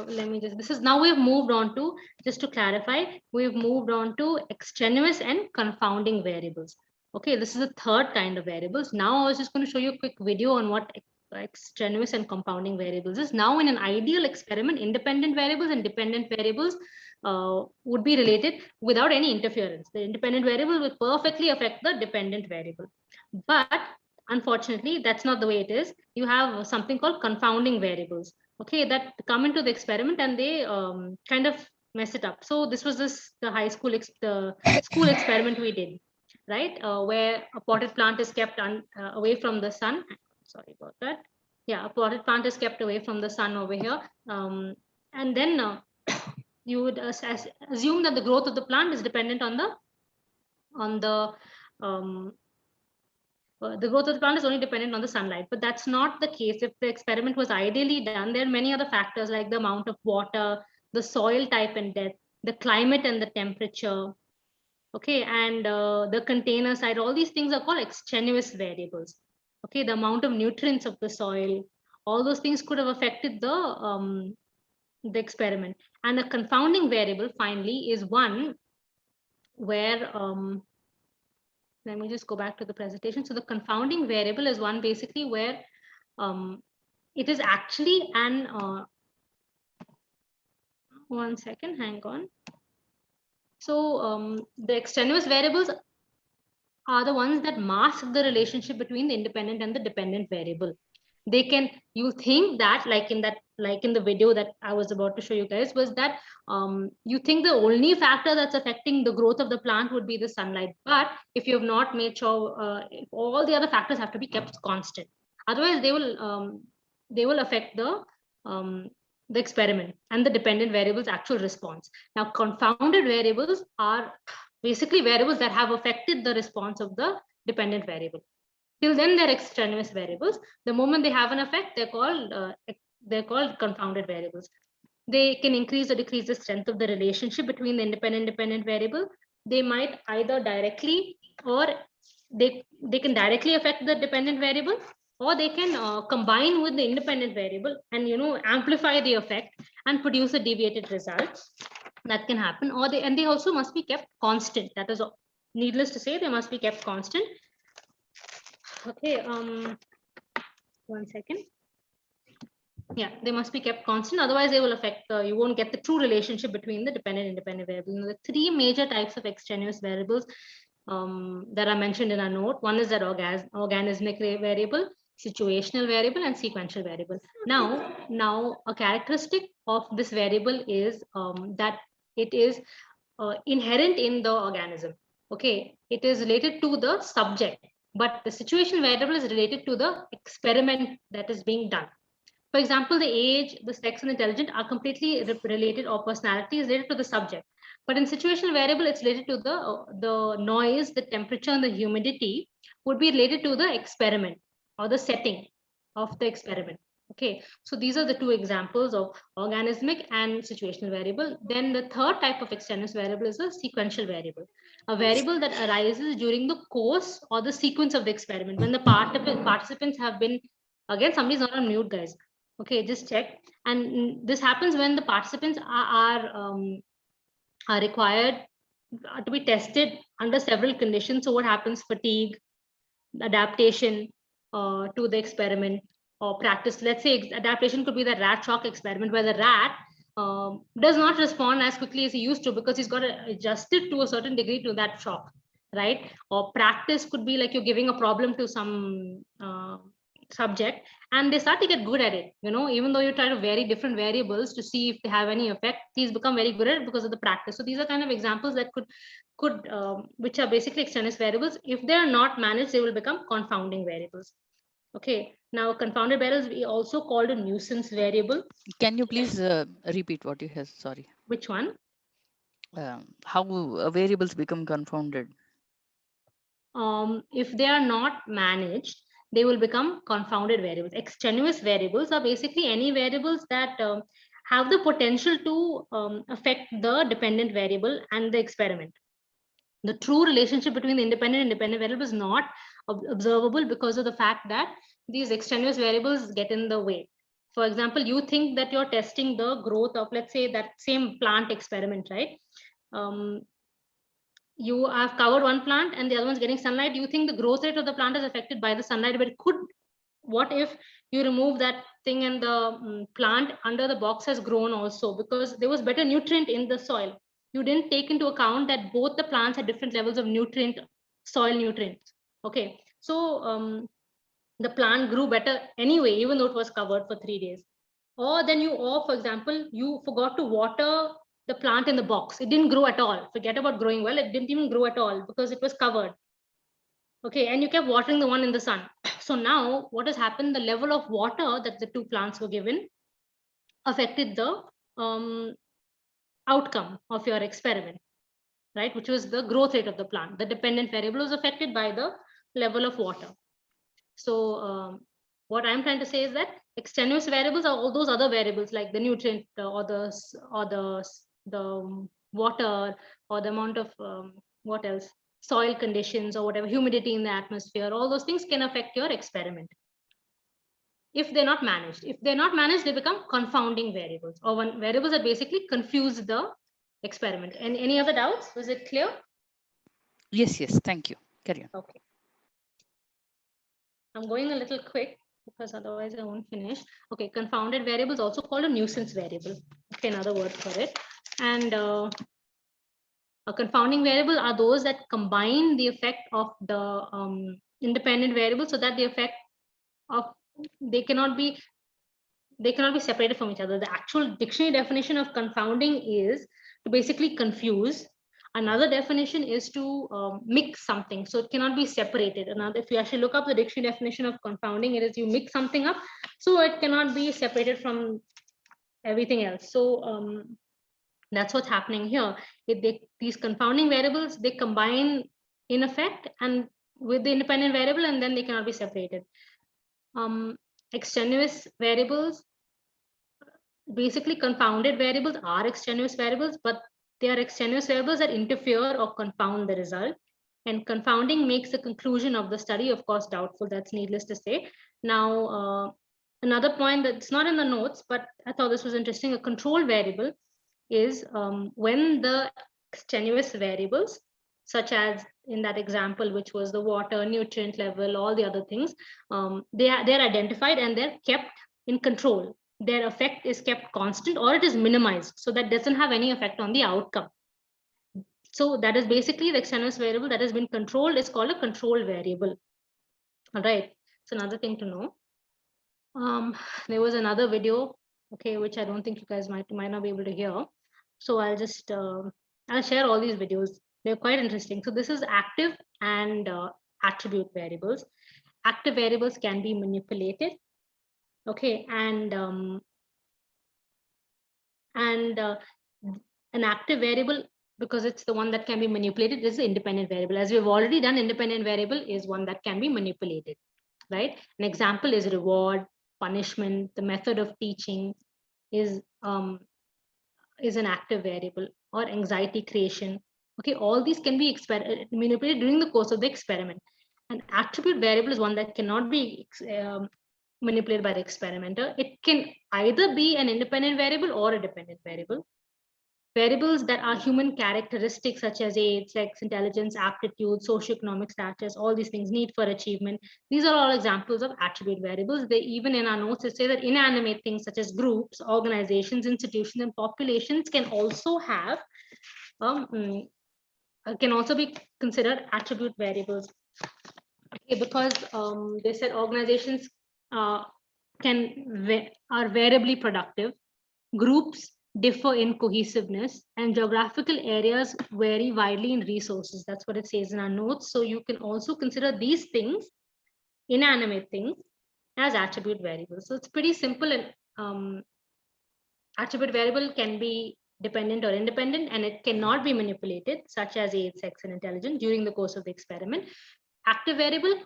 let me just, this is, now we've moved on to, just to clarify, we've moved on to extraneous and confounding variables. Okay, this is the third kind of variables. Now I was just going to show you a quick video on what extraneous and compounding variables is. Now in an ideal experiment, independent variables and dependent variables would be related without any interference. The independent variable will perfectly affect the dependent variable. But unfortunately, that's not the way it is. You have something called confounding variables. okay, that come into the experiment and they kind of mess it up. So this was the high school the school experiment we did, right? Where a potted plant is kept away from the sun. Sorry about that. Yeah, a potted plant is kept away from the sun over here. And then you would assume that the growth of the plant is dependent on the the growth of the plant is only dependent on the sunlight, but that's not the case. If the experiment was ideally done, there are many other factors like the amount of water, the soil type and depth, the climate and the temperature, okay, and the container side. All these things are called extraneous variables. Okay, the amount of nutrients of the soil, all those things could have affected the experiment. And the confounding variable finally is one where let me just go back to the presentation. So the confounding variable is one basically where it is actually an one second, hang on. So the extraneous variables are the ones that mask the relationship between the independent and the dependent variable. They can, you think that like in the video that I was about to show you guys, was that you think the only factor that's affecting the growth of the plant would be the sunlight. But if you have not made sure, if all the other factors have to be kept constant, otherwise they will affect the experiment and the dependent variable's actual response. Now, confounded variables are basically variables that have affected the response of the dependent variable. Till then, they're extraneous variables. The moment they have an effect, they're called confounded variables. They can increase or decrease the strength of the relationship between the independent dependent variable. They might either directly or they can directly affect the dependent variable, or they can combine with the independent variable and amplify the effect and produce a deviated result. That can happen. Or they also must be kept constant. That is needless to say, they must be kept constant. Okay, 1 second. Yeah, they must be kept constant. Otherwise, they will affect, you won't get the true relationship between the dependent and independent variables. The three major types of extraneous variables that are mentioned in our note. One is that organismic variable, situational variable, and sequential variable. Now, a characteristic of this variable is that it is inherent in the organism. Okay, it is related to the subject, but the situation variable is related to the experiment that is being done. For example, the age, the sex, and intelligence are completely related, or personality is related to the subject. But in situational variable, it's related to the noise, the temperature, and the humidity would be related to the experiment or the setting of the experiment. Okay, so these are the two examples of organismic and situational variable. Then the third type of extraneous variable is a sequential variable, a variable that arises during the course or the sequence of the experiment when the participants have been, again, somebody's not on mute, guys. Okay, just check. And this happens when the participants are required to be tested under several conditions. So what happens? Fatigue, adaptation to the experiment, or practice. Let's say adaptation could be the rat shock experiment, where the rat does not respond as quickly as he used to because he's got adjusted to a certain degree to that shock, right? Or practice could be like you're giving a problem to some subject and they start to get good at it. Even though you try to vary different variables to see if they have any effect, he's become very good at it because of the practice. So these are kind of examples that could which are basically extraneous variables. If they are not managed, they will become confounding variables. Okay, now confounded variables we also called a nuisance variable. Can you please repeat what you have? Sorry. Which one? How variables become confounded? If they are not managed, they will become confounded variables. Extraneous variables are basically any variables that have the potential to affect the dependent variable and the experiment. The true relationship between the independent and dependent variable is not observable because of the fact that these extraneous variables get in the way. For example, you think that you're testing the growth of, let's say, that same plant experiment, right? You have covered one plant and the other one's getting sunlight. You think the growth rate of the plant is affected by the sunlight, but what if you remove that thing and the plant under the box has grown also because there was better nutrient in the soil? You didn't take into account that both the plants had different levels of soil nutrients. Okay, so the plant grew better anyway, even though it was covered for 3 days. Or for example, you forgot to water the plant in the box. It didn't grow at all. Forget about growing well. It didn't even grow at all because it was covered. Okay, and you kept watering the one in the sun. So now what has happened, the level of water that the two plants were given affected the outcome of your experiment, right? Which was the growth rate of the plant. The dependent variable was affected by the level of water. So what I'm trying to say is that extraneous variables are all those other variables like the nutrient or the water or the amount of what else, soil conditions or whatever, humidity in the atmosphere. All those things can affect your experiment if they're not managed. If they're not managed, they become confounding variables, or variables that basically confuse the experiment. And any other doubts? Was it clear? Yes, yes. Thank you. Carry on. Okay. I'm going a little quick because otherwise I won't finish. Okay, confounded variables, also called a nuisance variable. Okay, another word for it. And a confounding variable are those that combine the effect of the independent variable so that the effect of they cannot be separated from each other. The actual dictionary definition of confounding is to basically confuse. Another definition is to mix something, so it cannot be separated. Another, if you actually look up the dictionary definition of confounding, it is you mix something up, so it cannot be separated from everything else. So that's what's happening here. These confounding variables, they combine in effect and with the independent variable, and then they cannot be separated. Extraneous variables, basically confounded variables are extraneous variables, but they are extraneous variables that interfere or confound the result. And confounding makes the conclusion of the study, of course, doubtful. That's needless to say. Now, another point that's not in the notes, but I thought this was interesting, a control variable is when the extraneous variables, such as in that example, which was the water, nutrient level, all the other things, they're identified and they're kept in control. Their effect is kept constant or it is minimized, so that doesn't have any effect on the outcome. So that is basically the extraneous variable that has been controlled is called a control variable. All right, it's another thing to know. There was another video, okay, which I don't think you guys might not be able to hear. So I'll just I'll share all these videos. They're quite interesting. So this is active and attribute variables. Active variables can be manipulated. Okay, and an active variable, because it's the one that can be manipulated, is the independent variable. As we've already done, independent variable is one that can be manipulated, right? An example is reward, punishment, the method of teaching is an active variable, or anxiety creation. Okay, all these can be manipulated during the course of the experiment. An attribute variable is one that cannot be manipulated by the experimenter. It can either be an independent variable or a dependent variable. Variables that are human characteristics such as age, sex, intelligence, aptitude, socioeconomic status, all these things, need for achievement. These are all examples of attribute variables. They even in our notes, they say that inanimate things such as groups, organizations, institutions, and populations can also have, can also be considered attribute variables. Okay, because they said organizations are variably productive, groups differ in cohesiveness, and geographical areas vary widely in resources. That's what it says in our notes. So you can also consider these things, inanimate things, as attribute variables. So it's pretty simple. And attribute variable can be dependent or independent, and it cannot be manipulated, such as age, sex, and intelligence during the course of the experiment. Active variable,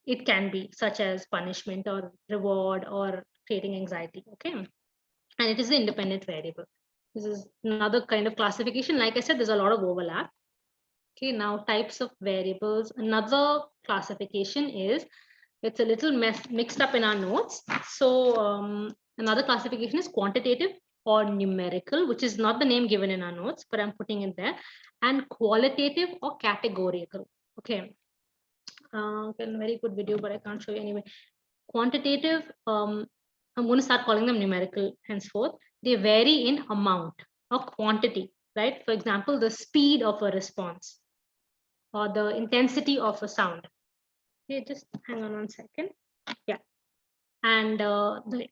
it can be, such as punishment or reward or creating anxiety. Okay, and it is the independent variable. This is another kind of classification. Like I said, there's a lot of overlap. Okay, now types of variables. Another classification is, it's a little mixed up in our notes. So another classification is quantitative or numerical, which is not the name given in our notes, but I'm putting it there, and qualitative or categorical. Okay, very good video, but I can't show you anyway. Quantitative, I'm going to start calling them numerical henceforth. They vary in amount or quantity, right? For example, the speed of a response or the intensity of a sound. Okay, just hang on one second. Yeah. And the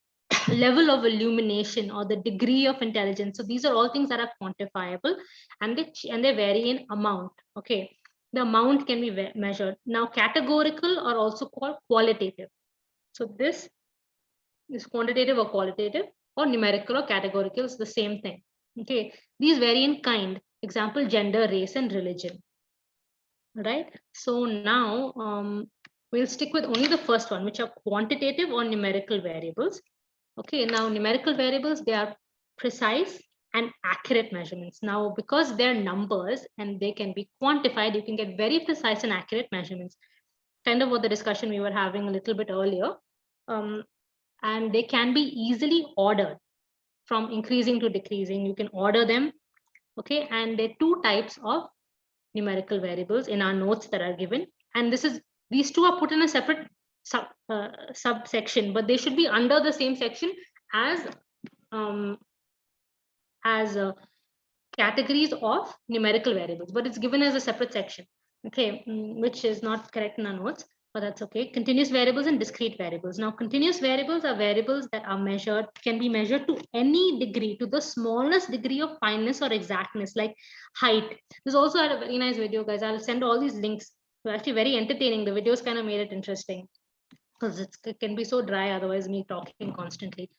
level of illumination or the degree of intelligence. So these are all things that are quantifiable, and they vary in amount. Okay, the amount can be measured. Now categorical are also called qualitative. So this is quantitative or qualitative, or numerical or categorical is the same thing. Okay, these vary in kind. Example, gender, race, and religion. Right. So now we'll stick with only the first one, which are quantitative or numerical variables. Okay, now numerical variables, they are precise and accurate measurements. Now, because they're numbers and they can be quantified, you can get very precise and accurate measurements. Kind of what the discussion we were having a little bit earlier. And they can be easily ordered from increasing to decreasing. You can order them. Okay, and there are two types of numerical variables in our notes that are given. And these two are put in a separate subsection, but they should be under the same section as categories of numerical variables, but it's given as a separate section. Okay, which is not correct in our notes, but that's okay. Continuous variables and discrete variables. Now, continuous variables are variables that are measured, can be measured to any degree, to the smallest degree of fineness or exactness, like height. This also had a very nice video, guys. I'll send all these links. They're actually very entertaining. The videos kind of made it interesting, because it can be so dry otherwise me talking constantly.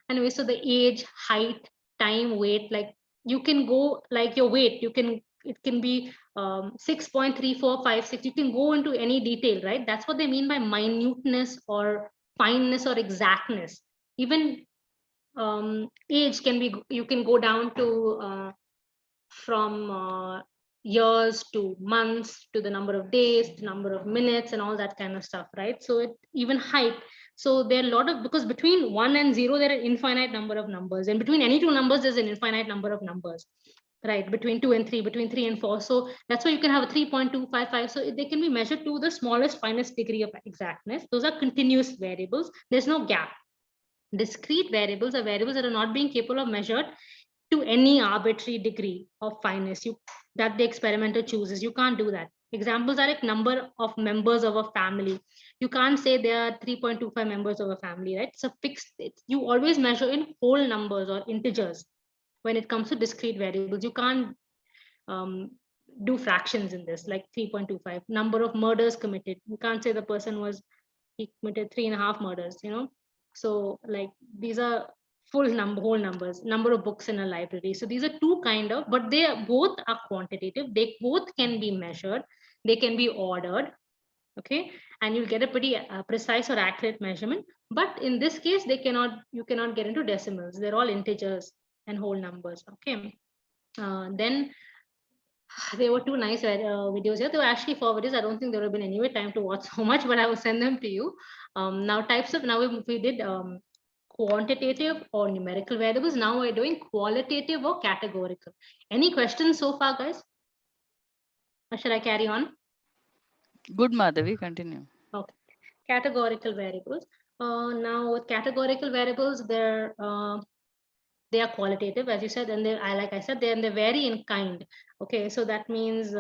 Anyway, so the age, height, time, weight, like you can go like your weight, it can be 6.3456. You can go into any detail, right? That's what they mean by minuteness or fineness or exactness. Even age can be, you can go down to from years to months to the number of days, the number of minutes, and all that kind of stuff, right? So even height. So there are a lot of, because between 1 and 0, there are infinite number of numbers, and between any two numbers, there's an infinite number of numbers, right? Between 2 and 3, between 3 and 4. So that's why you can have a 3.255. So they can be measured to the smallest, finest degree of exactness. Those are continuous variables. There's no gap. Discrete variables are variables that are not being capable of measured to any arbitrary degree of fineness that the experimenter chooses. You can't do that. Examples are like number of members of a family. You can't say there are 3.25 members of a family, right? It's a fixed, you always measure in whole numbers or integers. When it comes to discrete variables, you can't do fractions in this, like 3.25. Number of murders committed. You can't say the person he committed 3.5 murders, So like these are whole numbers, number of books in a library. So these are two kind of, but both are quantitative. They both can be measured. They can be ordered. Okay, and you'll get a pretty precise or accurate measurement. But in this case, you cannot get into decimals. They're all integers and whole numbers. Okay, then there were two nice videos here. There were actually 4 videos. I don't think there would have been anyway time to watch so much, but I will send them to you. Now we did quantitative or numerical variables. Now we're doing qualitative or categorical. Any questions so far, guys? Or should I carry on? Good, Madhavi, continue. Okay. Categorical variables. Now with categorical variables, they are qualitative, as you said, and like I said, they vary in kind. Okay, so that means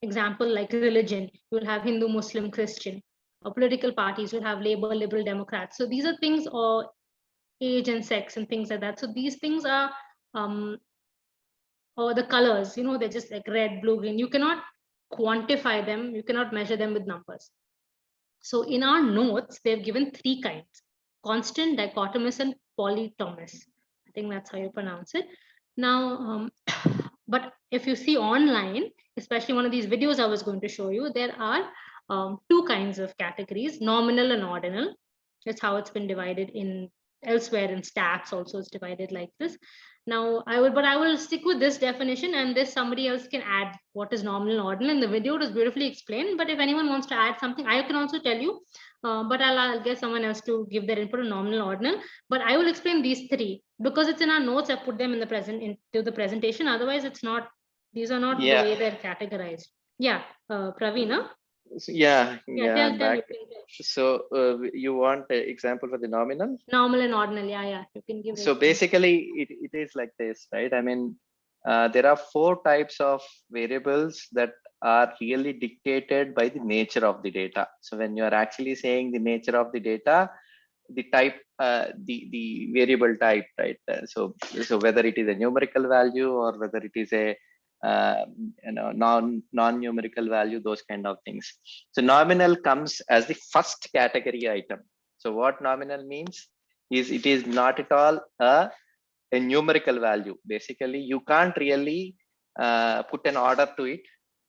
example like religion, you will have Hindu, Muslim, Christian. Or political parties will have Labour, Liberal, Democrats. So these are things, or age and sex and things like that. So these things are or the colors, they're just like red, blue, green. You cannot quantify them, you cannot measure them with numbers. So in our notes, they've given 3 kinds: constant, dichotomous, and polytomous. I think that's how you pronounce it. Now, but if you see online, especially one of these videos I was going to show you, there are 2 kinds of categories: nominal and ordinal. That's how it's been divided in elsewhere in stats. Also, it's divided like this. Now, I will stick with this definition, and this somebody else can add what is nominal and ordinal. In the video, it is beautifully explained. But if anyone wants to add something, I can also tell you. But I'll get someone else to give their input on nominal, ordinal. But I will explain these 3 because it's in our notes. I put them in into the presentation. Otherwise, it's not. These are not the way they're categorized. Yeah, Praveena. I'm back. So you want an example for the nominal? Nominal and ordinal, yeah. You can give. So basically, it is like this, right? I mean, there are 4 types of variables that are really dictated by the nature of the data. So when you are actually saying the nature of the data, the type, the variable type, right? So whether it is a numerical value or whether it is a non-numerical value, those kind of things. So nominal comes as the first category item. So what nominal means is it is not at all a numerical value. Basically, you can't really put an order to it.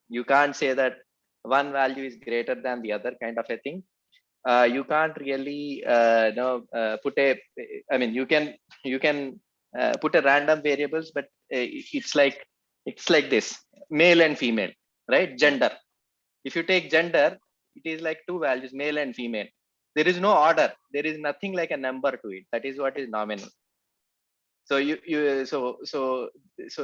You can't say that one value is greater than the other, kind of a thing. You can't really put a, I mean, you can put a random variables, but it's like this, male and female, right? Gender. If you take gender, it is like two values, male and female. There is no order. There is nothing like a number to it. That is what is nominal. So so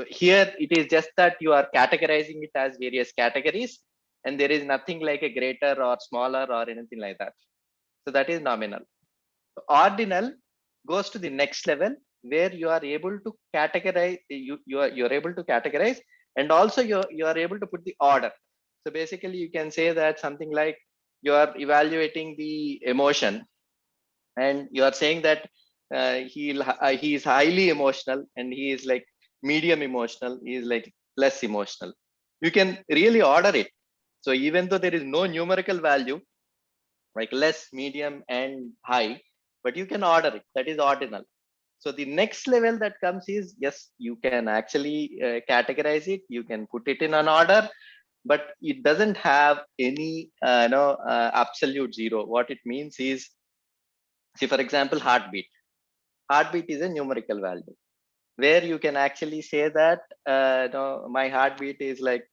here it is just that you are categorizing it as various categories, and there is nothing like a greater or smaller or anything like that. So that is nominal. Ordinal goes to the next level where you are able to categorize. You are able to categorize, and also you are able to put the order. So basically, you can say that something like you are evaluating the emotion, and you are saying that he is highly emotional, and he is like medium emotional, he is like less emotional. You can really order it. So even though there is no numerical value like less, medium, and high, but you can order it. That is ordinal. So the next level that comes is, yes, you can actually categorize it. You can put it in an order, but it doesn't have any absolute zero. What it means is, see, for example, heartbeat. Heartbeat is a numerical value where you can actually say that my heartbeat is like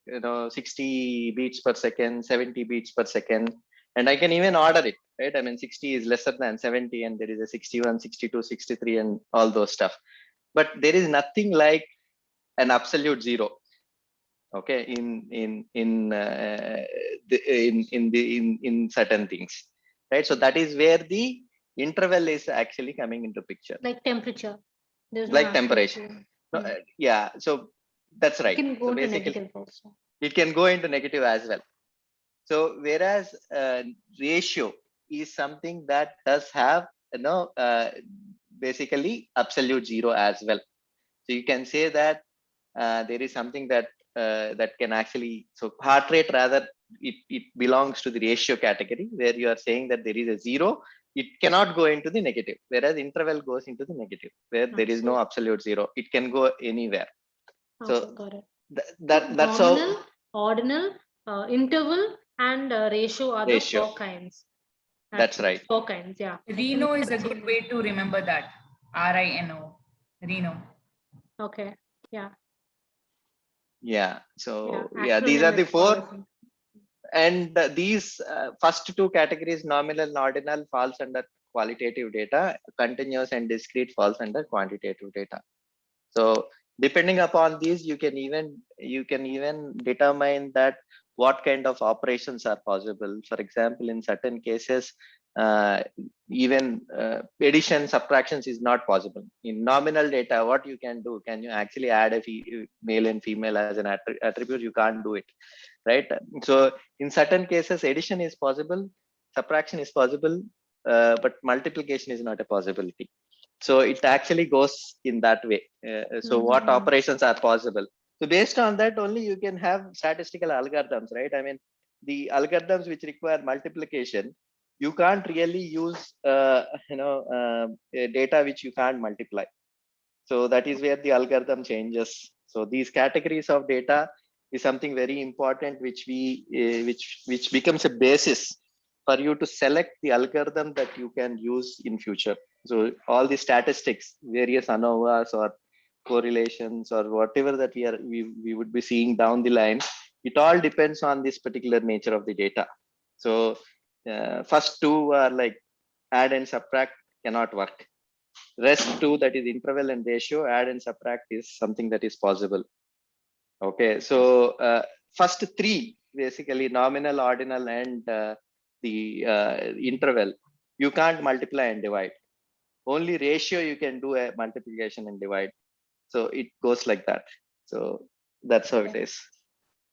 60 beats per second, 70 beats per second, and I can even order it, right? I mean, 60 is lesser than 70, and there is a 61, 62, 63, and all those stuff. But there is nothing like an absolute zero, okay, in certain things, right? So that is where the interval is actually coming into picture. Like temperature. There's no Like absolute temperature. zero. No, yeah, so that's right. It can go So to basically, negative also. it can go into negative as well. So whereas ratio is something that does have basically absolute zero as well. So you can say that there is something that that can actually, so heart rate rather, it belongs to the ratio category where you are saying that there is a zero. It cannot go into the negative, whereas interval goes into the negative where there is no absolute zero. It can go anywhere. Okay, So got it. that's Nominal, how ordinal, interval, and ratio are ratio. the 4 kinds. That's right. 4 kinds, yeah. Reno is a good way to remember that. RINO. Reno. Okay, yeah. Yeah. So Yeah, these are the acronym is 4. always- And these first 2 categories, nominal and ordinal, falls under qualitative data. Continuous and discrete falls under quantitative data. So depending upon these, you can even determine that what kind of operations are possible. For example, in certain cases, even addition, subtractions is not possible. In nominal data, what you can do, can you actually add a male and female as an attribute? You can't do it, right? So in certain cases, addition is possible, subtraction is possible, but multiplication is not a possibility. So it actually goes in that way. So what operations are possible? So based on that only you can have statistical algorithms, right? I mean, the algorithms which require multiplication, you can't really use data which you can't multiply. So that is where the algorithm changes. So these categories of data is something very important, which which becomes a basis for you to select the algorithm that you can use in future. So all the statistics, various ANOVAs or correlations or whatever that we would be seeing down the line, it all depends on this particular nature of the data. So first 2 are like add and subtract, cannot work. Rest 2, that is interval and ratio, add and subtract, is something that is possible. Okay, so first 3, basically nominal, ordinal, and the interval, you can't multiply and divide. Only ratio you can do a multiplication and divide. So it goes like that. So that's how it is.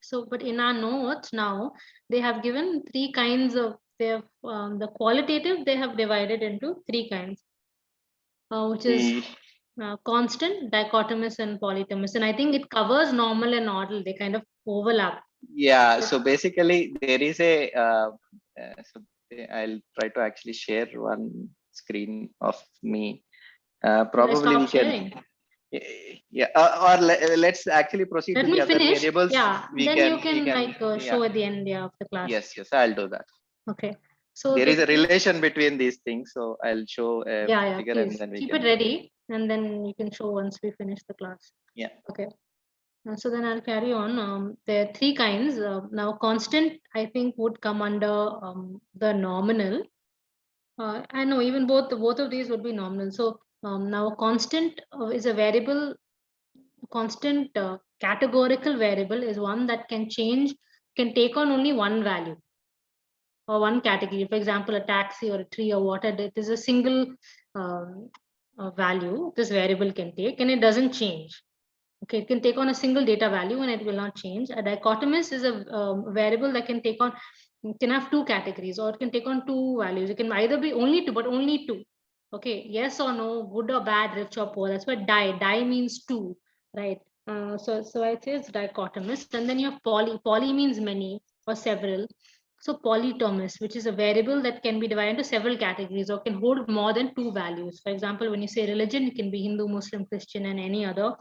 So, but in our notes now, they have given 3 kinds of they have the qualitative, they have divided into 3 kinds, which is constant, dichotomous, and polytomous. And I think it covers normal and ordinal. They kind of overlap. Yeah, so basically there is a so I'll try to actually share one screen of me. Probably we Stop can, sharing. yeah, or let's actually proceed Let to the me other finish. variables. Yeah, We then can, you can like show yeah, at the end of the class. yes, I'll do that. Okay. So There is a the- relation between these things, so I'll show a yeah, figure please and then we keep can. it ready, and then you can show once we finish the class. Yeah. Okay. So then I'll carry on. There are 3 kinds. Now, constant, I think, would come under the nominal. I know even both of these would be nominal. So now, a constant is a variable. Constant categorical variable is one that can change, can take on only one value or one category. For example, a taxi or a tree or water, it is a single value this variable can take, and it doesn't change. Okay, it can take on a single data value and it will not change. A dichotomous is a variable that can take on, can have 2 categories, or it can take on 2 values. It can either be only 2, but only 2. Okay, yes or no, good or bad, rich or poor. That's what di means 2, right? So I'd say it's dichotomous. And then you have poly means many or several. So polytomous, which is a variable that can be divided into several categories or can hold more than 2 values. For example, when you say religion, it can be Hindu, Muslim, Christian, and any other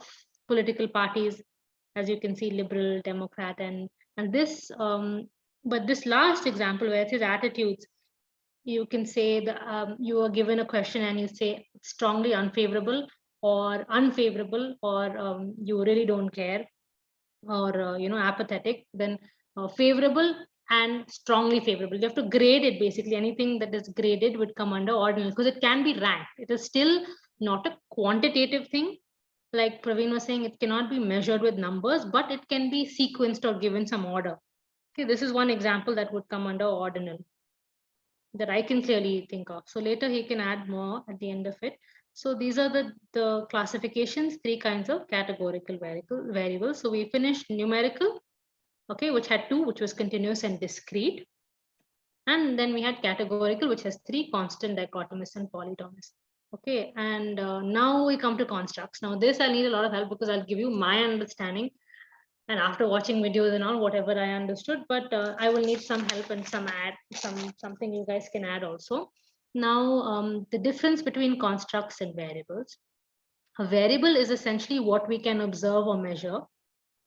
political parties, as you can see, liberal, Democrat, and this. But this last example where it says attitudes, you can say that you are given a question and you say strongly unfavorable or unfavorable, or you really don't care, or apathetic. Then favorable and strongly favorable, you have to grade it. Basically anything that is graded would come under ordinal, because it can be ranked. It is still not a quantitative thing. Like Praveen was saying, it cannot be measured with numbers, but it can be sequenced or given some order. Okay, this is one example that would come under ordinal that I can clearly think of. So later he can add more at the end of it. So these are the classifications, 3 kinds of categorical variables. So we finished numerical, okay, which had 2, which was continuous and discrete. And then we had categorical, which has 3, constant, dichotomous, and polytomous. Okay, and now we come to constructs. Now this I'll need a lot of help, because I'll give you my understanding, and after watching videos and all, whatever I understood, but I will need some help and something you guys can add also. Now, the difference between constructs and variables. A variable is essentially what we can observe or measure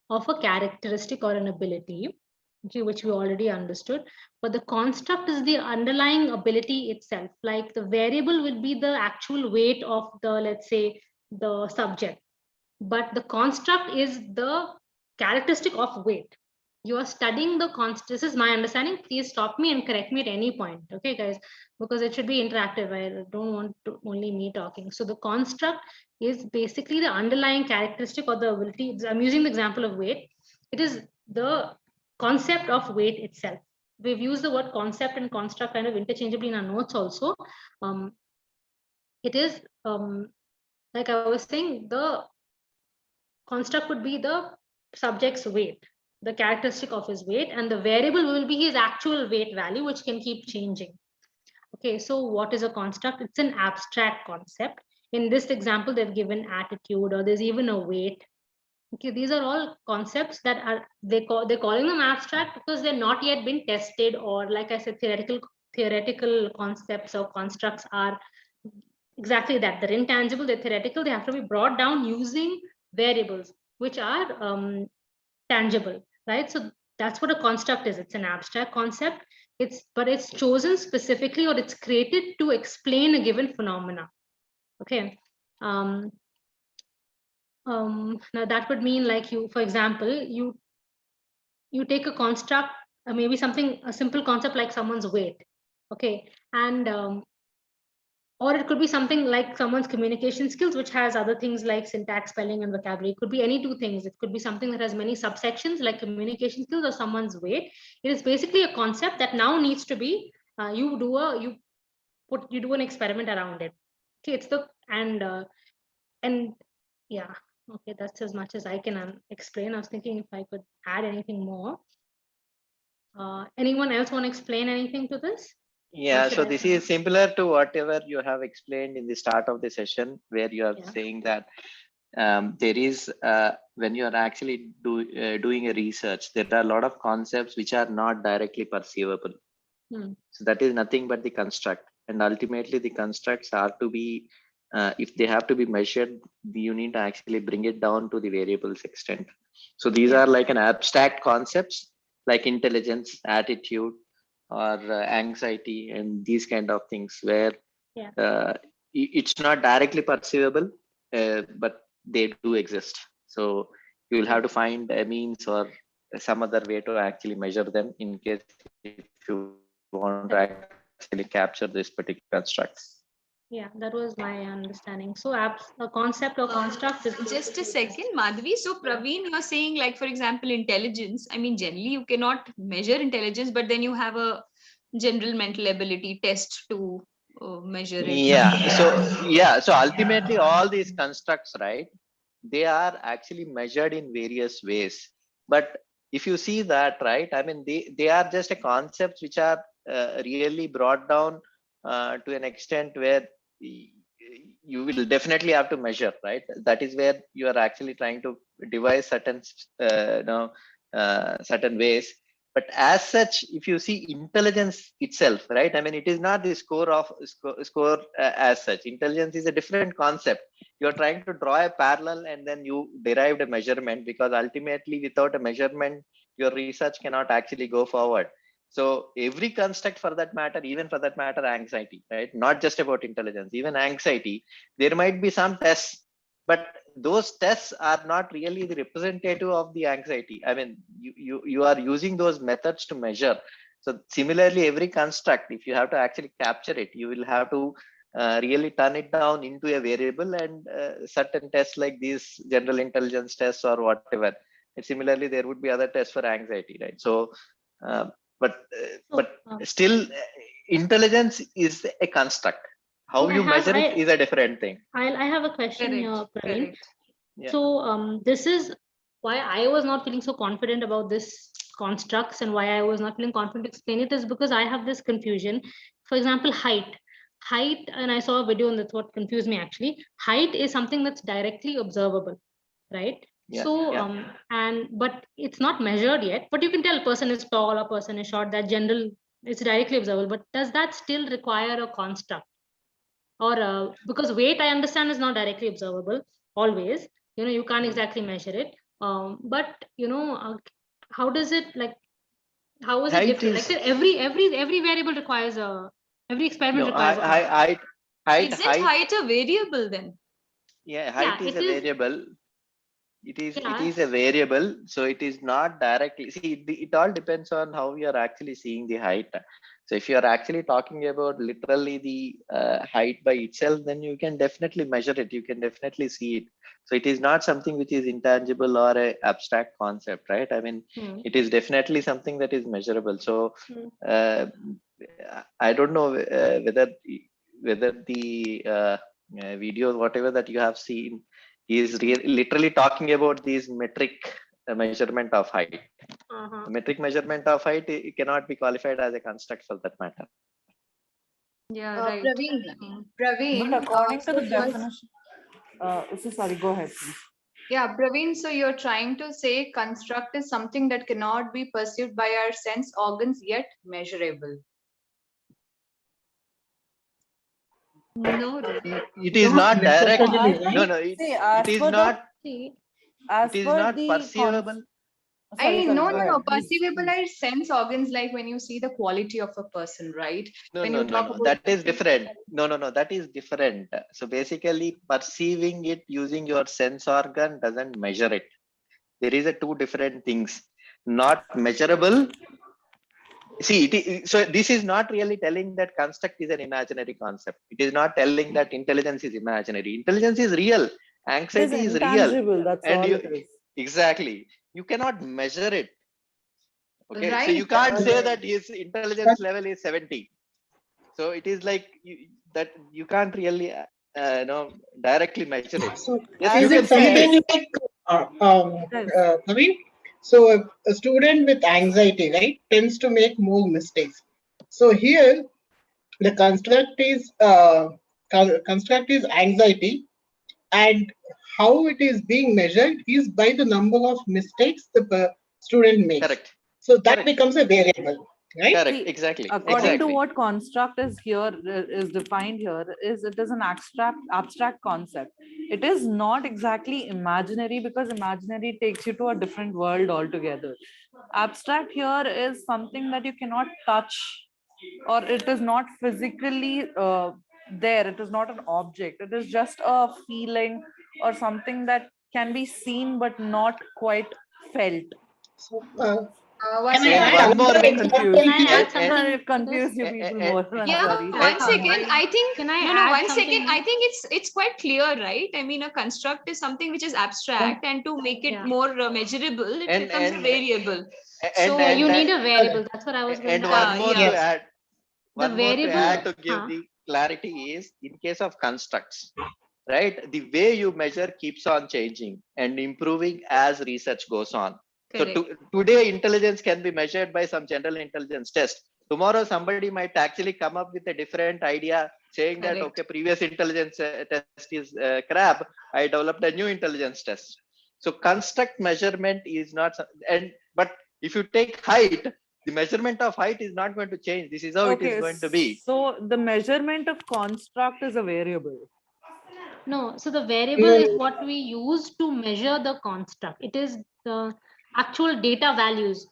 of a characteristic or an ability, okay, which we already understood. But the construct is the underlying ability itself. Like the variable will be the actual weight of the, let's say, the subject. But the construct is the characteristic of weight. You are studying the construct. This is my understanding. Please stop me and correct me at any point. Okay, guys, because it should be interactive. I don't want to only me talking. So the construct is basically the underlying characteristic or the ability. I'm using the example of weight. It is the concept of weight itself. We've used the word concept and construct kind of interchangeably in our notes also. It is, like I was saying, the construct would be the subject's weight, the characteristic of his weight, and the variable will be his actual weight value, which can keep changing. Okay, so what is a construct? It's an abstract concept. In this example, they've given attitude, or there's even a weight. Okay, these are all concepts that are, they're calling them abstract because they're not yet been tested, or like I said, theoretical concepts or constructs are exactly that. They're intangible, they're theoretical, they have to be brought down using variables which are tangible, right? So that's what a construct is. It's an abstract concept. But it's chosen specifically, or it's created to explain a given phenomena. Okay. Now that would mean, like, you, for example, you take a construct, maybe a simple concept like someone's weight. Okay, and or it could be something like someone's communication skills, which has other things like syntax, spelling, and vocabulary. It could be any 2 things. It could be something that has many subsections like communication skills or someone's weight. It is basically a concept that now needs to be, you do an experiment around it. Okay, it's the, and yeah, okay, that's as much as I can explain. I was thinking if I could add anything more. Anyone else want to explain anything to this? Yeah, so should I this say? is similar to whatever you have explained in the start of the session, where you are Yeah. saying that there is when you are actually doing a research, there are a lot of concepts which are not directly perceivable. So that is nothing but the construct, and ultimately the constructs are to be, if they have to be measured, you need to actually bring it down to the variables extent. So these Yeah. are like an abstract concepts like intelligence, attitude, or anxiety, and these kind of things where Yeah. it's not directly perceivable, but they do exist. So you will have to find a means or some other way to actually measure them in case if you want to actually capture this particular construct. Yeah, that was my understanding. So a concept or construct is Just a basically second, Madhavi. So Praveen, you're saying like, for example, intelligence. I mean, generally you cannot measure intelligence, but then you have a general mental ability test to measure it. So ultimately all these constructs, right, they are actually measured in various ways. But if you see that, right, I mean, they are just a concepts which are really brought down to an extent where you will definitely have to measure, right? That is where you are actually trying to devise certain certain ways. But as such, if you see intelligence itself, right, I mean, it is not the score as such. Intelligence is a different concept. You're trying to draw a parallel and then you derived a measurement, because ultimately without a measurement your research cannot actually go forward. So every construct, for that matter, even for that matter anxiety, right, not just about intelligence, even anxiety, there might be some tests, but those tests are not really the representative of the anxiety. I mean, you are using those methods to measure. So similarly, every construct, if you have to actually capture it, you will have to really turn it down into a variable, and certain tests like these general intelligence tests or whatever. And similarly, there would be other tests for anxiety, right? So uh, but So, but still intelligence is a construct. How so you measure it is a different thing. I have a question Correct, here, Praveen. correct. Yeah. So this is why I was not feeling so confident about this constructs, and why I was not feeling confident to explain it is because I have this confusion. For example, height, and I saw a video and that's what confused me actually. Height is something that's directly observable, right? Yeah, So yeah. but it's not measured yet, but you can tell a person is tall, a person is short. That general, it's directly observable, but does that still require a construct? Or because weight I understand is not directly observable always, you can't exactly measure it, but how does it, like, how is it Height different? Like is I said, every variable requires a, every experiment no requires a construct. Isn't height a variable then? Yeah, height Yeah, is it a is. variable. It Yeah. is a variable, so it is not directly. See, it all depends on how you are actually seeing the height. So if you are actually talking about literally the height by itself, then you can definitely measure it. You can definitely see it. So it is not something which is intangible or a abstract concept, right? I mean, it is definitely something that is measurable. So I don't know whether the video, whatever that you have seen, is literally talking about these metric measurement of height. The metric measurement of height, it cannot be qualified as a construct for that matter. Yeah, right. Praveen, But according to so the definition, so sorry, go ahead, please. yeah, Praveen, so you're trying to say construct is something that cannot be perceived by our sense organs yet measurable. No, It is not directly. No, See, it is not. as It is per not the perceivable. I mean, no, go ahead, please, perceivable please. are sense organs, like when you see the quality of a person, right? No, When no, you no, talk no. about That is different. No, that is different. So basically, perceiving it using your sense organ doesn't measure it. There is a two different things. Not measurable. See, so this is not really telling that construct is an imaginary concept. It is not telling that intelligence is imaginary. Intelligence is real. Anxiety is real. That's And all you it is. exactly, you cannot measure it. Okay, so you right. can't say that his intelligence level is 70. So it is like that you can't really directly measure it. So Yes, you is can it see something it. like I mean, so a student with anxiety, right, tends to make more mistakes. So here the construct is anxiety, and how it is being measured is by the number of mistakes the student makes. Correct. So that Correct. becomes a variable, right? Correct. See, Exactly. according to Exactly. what construct is here is defined here is it is an abstract concept. It is not exactly imaginary, because imaginary takes you to a different world altogether. Abstract here is something that you cannot touch, or it is not physically there. It is not an object. It is just a feeling or something that can be seen but not quite felt. So, One can I And add second. one more another thing. example Can I here? add something Trying to to this? confuse you people more. I'm Yeah, sorry. one second. I think Can I no, add one something second. here? I think it's quite clear, right? I mean, a construct is something which is abstract, and to make it Yeah. more measurable, it And- becomes a and- variable. And, So and You need a variable. That's what I was going and to one ask. more yeah. to add. The One more to variable- add to give the clarity is, in case of constructs, right? The way you measure keeps on changing and improving as research goes on. Correct. So today intelligence can be measured by some general intelligence test. Tomorrow somebody might actually come up with a different idea, saying that, Correct. okay, previous intelligence test is crap. I developed a new intelligence test. So construct measurement is not, but if you take height, the measurement of height is not going to change. This is how it is going to be. So the measurement of construct is a variable. No, so the variable is what we use to measure the construct. It is the actual data values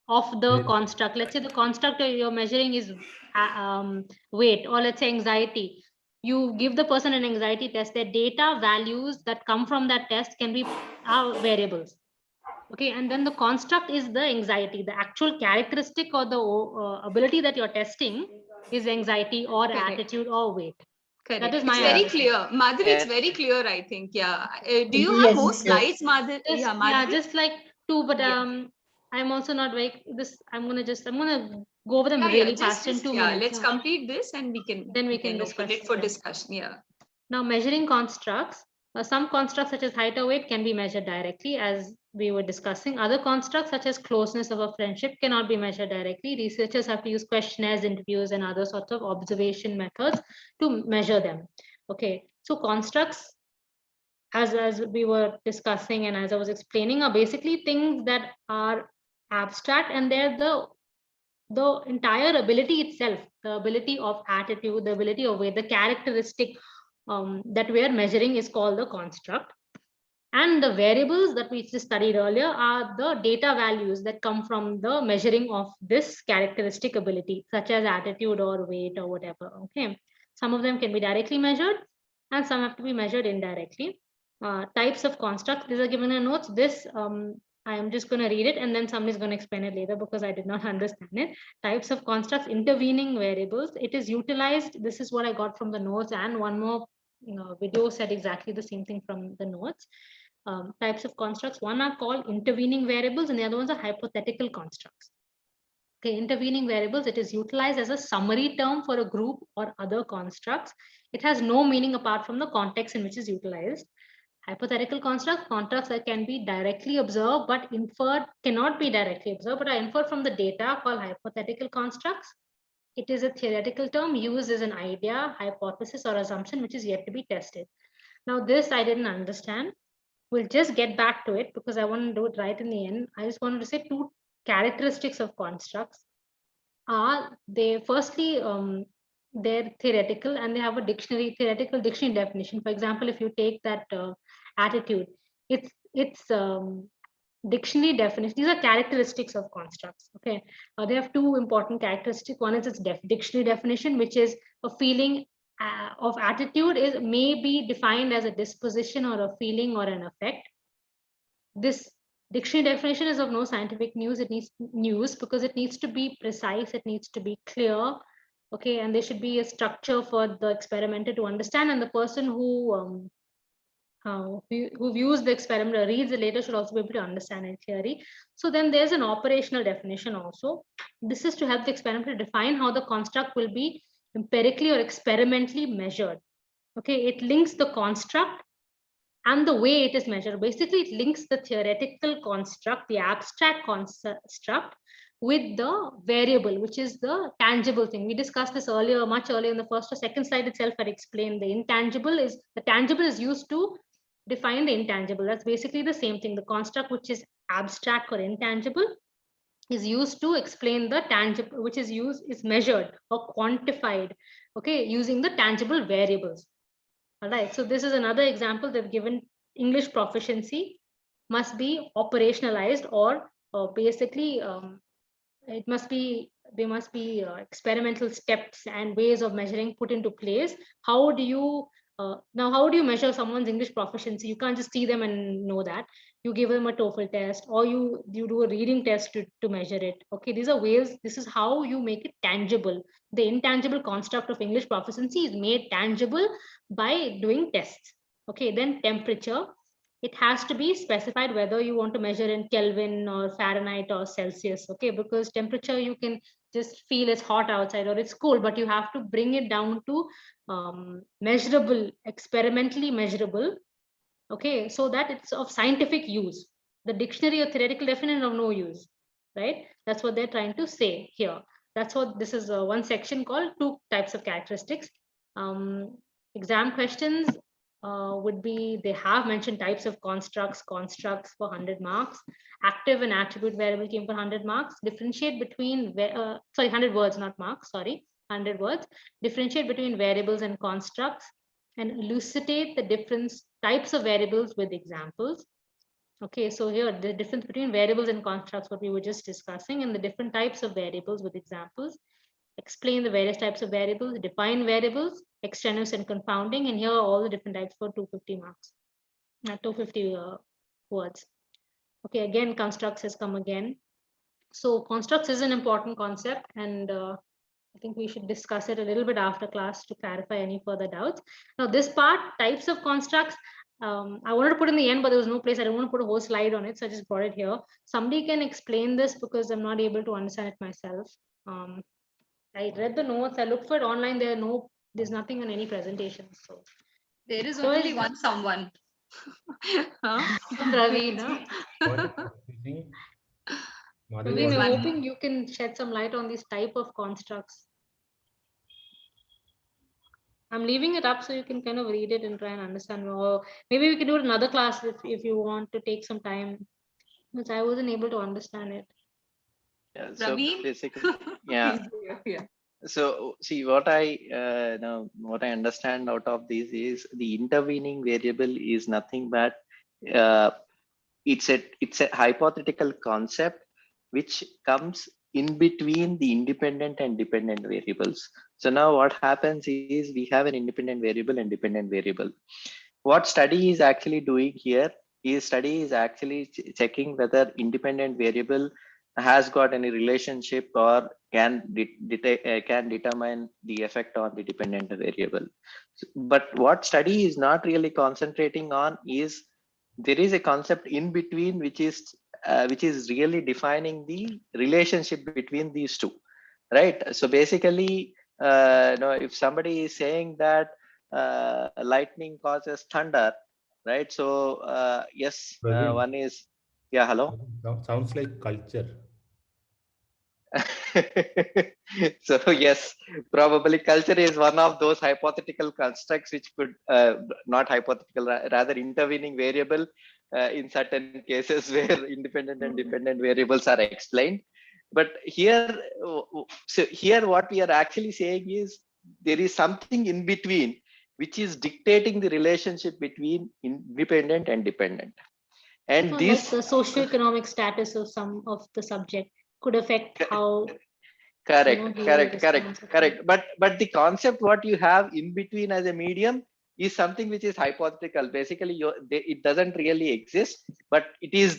of the construct. Let's say the construct you're measuring is weight, or let's say anxiety. You give the person an anxiety test, their data values that come from that test can be variables. Okay, and then the construct is the anxiety. The actual characteristic or the ability that you're testing is anxiety or Correct. attitude or weight. Correct. That is It's my very understanding. clear. Madhavi, it's And- very clear, I think. Yeah. Do you have Yes, more yes. slides, Madhavi? Just, Yeah, yeah, Madhavi. just like two, but Yeah. I'm also not very this. I'm gonna go over them Yeah, really just, fast in just 2 yeah, minutes. let's complete this and Then we we can open discuss it for them. discussion. Yeah. Now, measuring constructs. Some constructs such as height or weight can be measured directly, as we were discussing. Other constructs such as closeness of a friendship cannot be measured directly. Researchers have to use questionnaires, interviews, and other sorts of observation methods to measure them. Okay, so constructs, as we were discussing and as I was explaining, are basically things that are abstract, and they're the entire ability itself, the ability of attitude, the ability of weight, the characteristic that we are measuring is called the construct. And the variables that we just studied earlier are the data values that come from the measuring of this characteristic ability, such as attitude or weight or whatever. Okay, some of them can be directly measured and some have to be measured indirectly. Types of constructs, these are given in notes. This I am just going to read it and then somebody's going to explain it later because I did not understand it. Types of constructs, intervening variables. It is utilized. This is what I got from the notes, and one more video said exactly the same thing from the notes. Types of constructs, one are called intervening variables and the other ones are hypothetical constructs. Okay, intervening variables, it is utilized as a summary term for a group or other constructs. It has no meaning apart from the context in which is utilized. Hypothetical constructs that can be directly observed but inferred, cannot be directly observed but are inferred from the data, called hypothetical constructs. It is a theoretical term used as an idea, hypothesis, or assumption which is yet to be tested. Now this I didn't understand. We'll just get back to it because I want to do it right in the end. I just wanted to say two characteristics of constructs are they firstly they're theoretical and they have a theoretical dictionary definition. For example, if you take that attitude, it's dictionary definition. These are characteristics of constructs. Okay, they have two important characteristics. One is its dictionary definition, which is a feeling of attitude may be defined as a disposition or a feeling or an affect. This dictionary definition is of no scientific use. It needs because it needs to be precise. It needs to be clear. Okay, and there should be a structure for the experimenter to understand, and the person who views the experiment or reads it later should also be able to understand in theory. So then there's an operational definition also. This is to help the experimenter define how the construct will be empirically or experimentally measured. Okay, it links the construct and the way it is measured. Basically, it links the theoretical construct, the abstract construct, with the variable, which is the tangible thing. We discussed this earlier, much earlier in the first or second slide itself. I explained the tangible is used to define the intangible. That's basically the same thing. The construct which is abstract or intangible is used to explain the tangible, which is measured or quantified, okay, using the tangible variables. All right, so this is another example. They've given English proficiency must be operationalized, or basically there must be experimental steps and ways of measuring put into place. How do you how do you measure someone's English proficiency? You can't just see them and know that. You give them a TOEFL test, or you do a reading test to measure it. Okay, these are ways. This is how you make it tangible. The intangible construct of English proficiency is made tangible by doing tests. Okay, then temperature. It has to be specified whether you want to measure in Kelvin or Fahrenheit or Celsius. Okay, because temperature you can just feel it's hot outside or it's cool, but you have to bring it down to measurable, experimentally measurable. Okay, so that it's of scientific use. The dictionary or theoretical definition of no use, right? That's what they're trying to say here. That's what this is one section called two types of characteristics. Exam questions would be, they have mentioned types of constructs for 100 marks. Active and attribute variable came for 100 marks. Differentiate between, 100 words, not marks, sorry, 100 words. Differentiate between variables and constructs and elucidate the different types of variables with examples. Okay, so here the difference between variables and constructs, what we were just discussing, and the different types of variables with examples. Explain the various types of variables, define variables, extraneous and confounding, and here are all the different types for 250 marks, 250 words. Okay, again, constructs has come again. So constructs is an important concept, and I think we should discuss it a little bit after class to clarify any further doubts. Now, this part, types of constructs, I wanted to put in the end, but there was no place. I don't want to put a whole slide on it, so I just brought it here. Somebody can explain this because I'm not able to understand it myself. I read the notes. I looked for it online. There's nothing on any presentation. So there is only one someone. Praveen, huh? Praveen, I'm one. hoping you can shed some light on these type of constructs. I'm leaving it up so you can kind of read it and try and understand. Or maybe we can do it another class if you want to take some time, because I wasn't able to understand it. Yeah, so Praveen? basically, yeah. Yeah. So see, what I understand out of this is the intervening variable is nothing but it's a hypothetical concept which comes in between the independent and dependent variables. So now what happens is we have an independent variable and dependent variable. What study is actually doing here is study is actually checking whether independent variable has got any relationship or can determine the effect on the dependent variable. But what study is not really concentrating on is there is a concept in between which is really defining the relationship between these two, right? So basically, if somebody is saying that lightning causes thunder, right? So yes, one is, yeah, hello. Sounds like culture. So yes, probably culture is one of those hypothetical constructs which could not hypothetical, rather intervening variable in certain cases where independent and dependent variables are explained. But here, so here what we are actually saying is there is something in between which is dictating the relationship between independent and dependent. And So this, like the socioeconomic status of some of the subject could affect how. Correct. But the concept what you have in between as a medium is something which is hypothetical. Basically, it doesn't really exist, but it is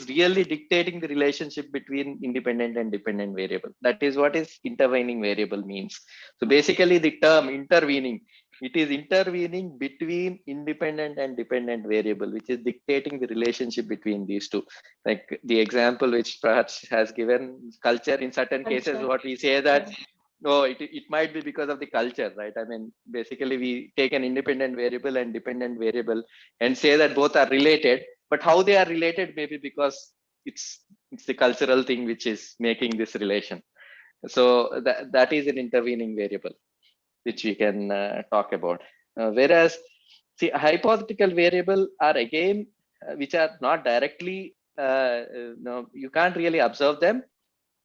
really dictating the relationship between independent and dependent variable. That is what is intervening variable means. So basically, the term intervening, it is intervening between independent and dependent variable, which is dictating the relationship between these two. Like the example which perhaps has given culture in certain cases, what we say that, no, it might be because of the culture, right? I mean, basically we take an independent variable and dependent variable and say that both are related, but how they are related maybe because it's It's the cultural thing which is making this relation. So that is an intervening variable which we can talk about. Whereas, see, hypothetical variable are again which are not directly, you can't really observe them,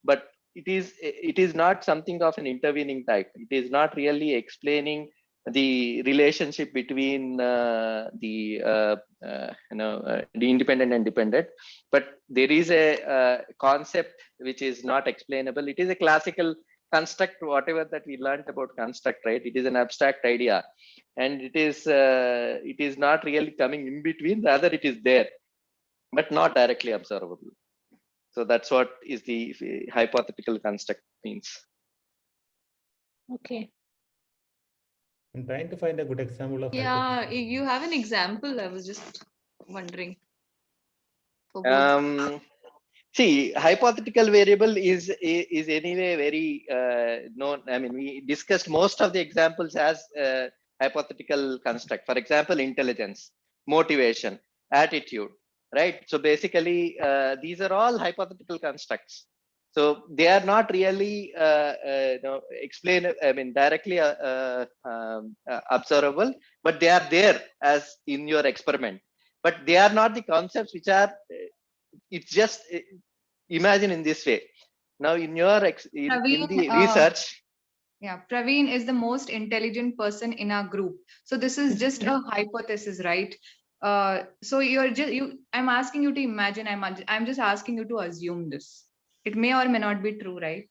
but it is not something of an intervening type. It is not really explaining the relationship between the independent and dependent, but there is a concept which is not explainable. It is a classical construct, whatever that we learned about construct, right? It is an abstract idea, and it is not really coming in between, rather it is there, but not directly observable. So that's what is the hypothetical construct means. Okay. I'm trying to find a good example of. Yeah, you have an example. I was just wondering. For both. See, hypothetical variable is anyway very known. I mean, we discussed most of the examples as hypothetical construct. For example, intelligence, motivation, attitude, right? So basically, these are all hypothetical constructs. So they are not really directly observable, but they are there as in your experiment. But they are not the concepts which are. It's just imagine in this way. Now, in your in the research. Yeah, Praveen is the most intelligent person in our group. So this is just a hypothesis, right? So I'm asking you to imagine. I'm just asking you to assume this. It may or may not be true, right?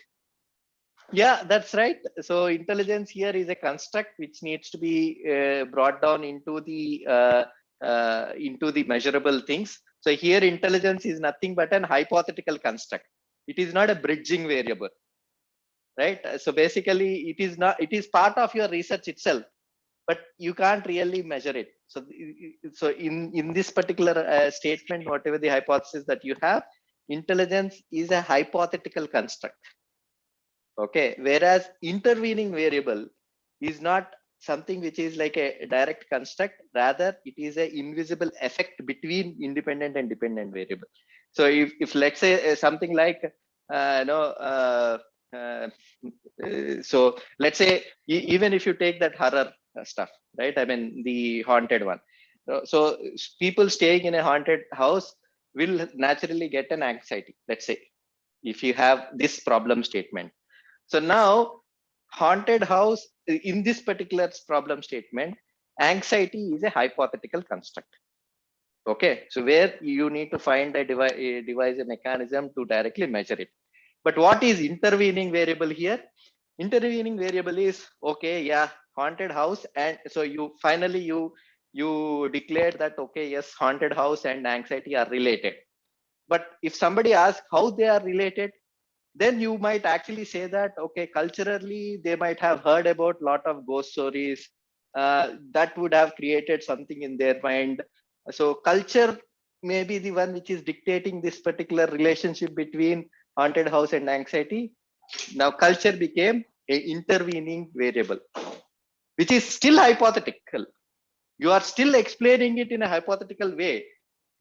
Yeah, that's right. So intelligence here is a construct which needs to be brought down into the measurable things. So here intelligence is nothing but an hypothetical construct. It is not a bridging variable, right? So basically it is part of your research itself, but you can't really measure it. So in this particular statement, whatever the hypothesis that you have, intelligence is a hypothetical construct. Okay, whereas intervening variable is not something which is like a direct construct, rather it is an invisible effect between independent and dependent variable. So if let's say something like so let's say even if you take that horror stuff, right? I mean the haunted one. So people staying in a haunted house will naturally get an anxiety, let's say, if you have this problem statement. So now haunted house, in this particular problem statement, anxiety is a hypothetical construct. Okay, so where you need to find a devise a mechanism to directly measure it. But what is intervening variable here? Intervening variable is, okay, yeah, haunted house, and so you finally you declared that, okay, yes, haunted house and anxiety are related. But if somebody asks how they are related, then you might actually say that, okay, culturally they might have heard about a lot of ghost stories that would have created something in their mind. So culture may be the one which is dictating this particular relationship between haunted house and anxiety. Now culture became an intervening variable, which is still hypothetical. You are still explaining it in a hypothetical way,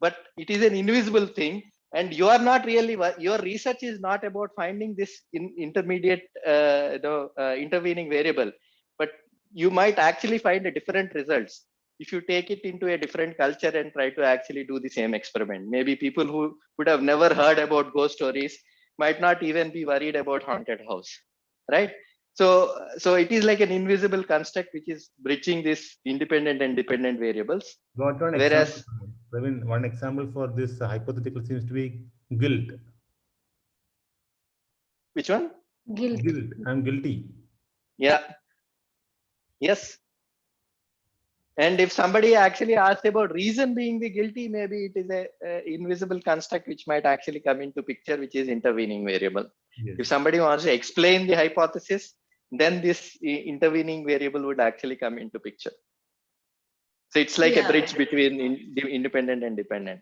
but it is an invisible thing. And you are not really, your research is not about finding this intermediate intervening variable, but you might actually find a different results if you take it into a different culture and try to actually do the same experiment. Maybe people who would have never heard about ghost stories might not even be worried about haunted house, right? So it is like an invisible construct which is bridging this independent and dependent variables. Got one Whereas example. Praveen, one example for this hypothetical seems to be guilt. which one? Guilt. Guilt. I'm guilty. Yeah. Yes. And if somebody actually asks about reason being the guilty, maybe it is a invisible construct which might actually come into picture, which is intervening variable. Yes. If somebody wants to explain the hypothesis, then this intervening variable would actually come into picture. So it's like a bridge between independent and dependent.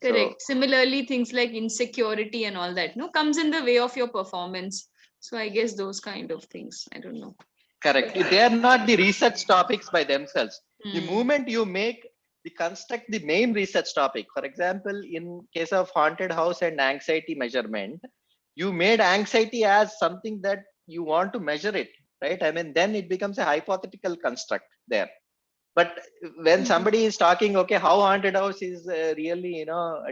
Correct. Similarly, things like insecurity and all that, no, comes in the way of your performance. So I guess those kind of things. I don't know. Correct. They are not the research topics by themselves. The moment you make the construct the main research topic. For example, in case of haunted house and anxiety measurement, you made anxiety as something that you want to measure it, right? I mean, then it becomes a hypothetical construct there. But when somebody is talking, okay, how haunted house is really,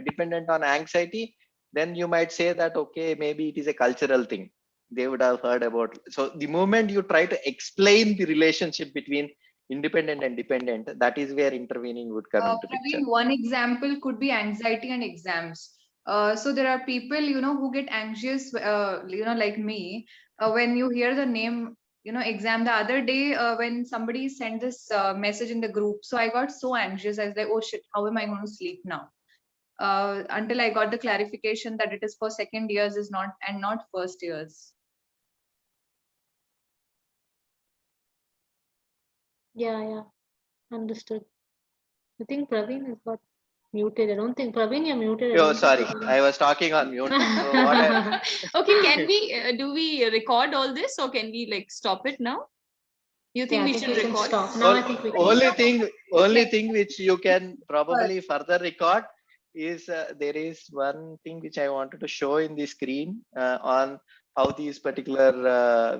dependent on anxiety, then you might say that, okay, maybe it is a cultural thing. They would have heard about. So the moment you try to explain the relationship between independent and dependent, that is where intervening would come into picture. Praveen, one example could be anxiety and exams. So there are people, who get anxious, like me, when you hear the name, exam. The other day, when somebody sent this message in the group, so I got so anxious. I was like, oh shit, how am I going to sleep now? Until I got the clarification that it is for second years is not and not first years. Yeah. Understood. I think Praveen has got muted. I don't think Praveen, you're muted. I Oh, don't think sorry, Praveen- I was talking on mute. So what Okay, can we do we record all this, or can we like stop it now? You think Yeah, I we think should we can record? stop. Now I think we can only stop. thing which you can probably further record is there is one thing which I wanted to show in the screen on how these particular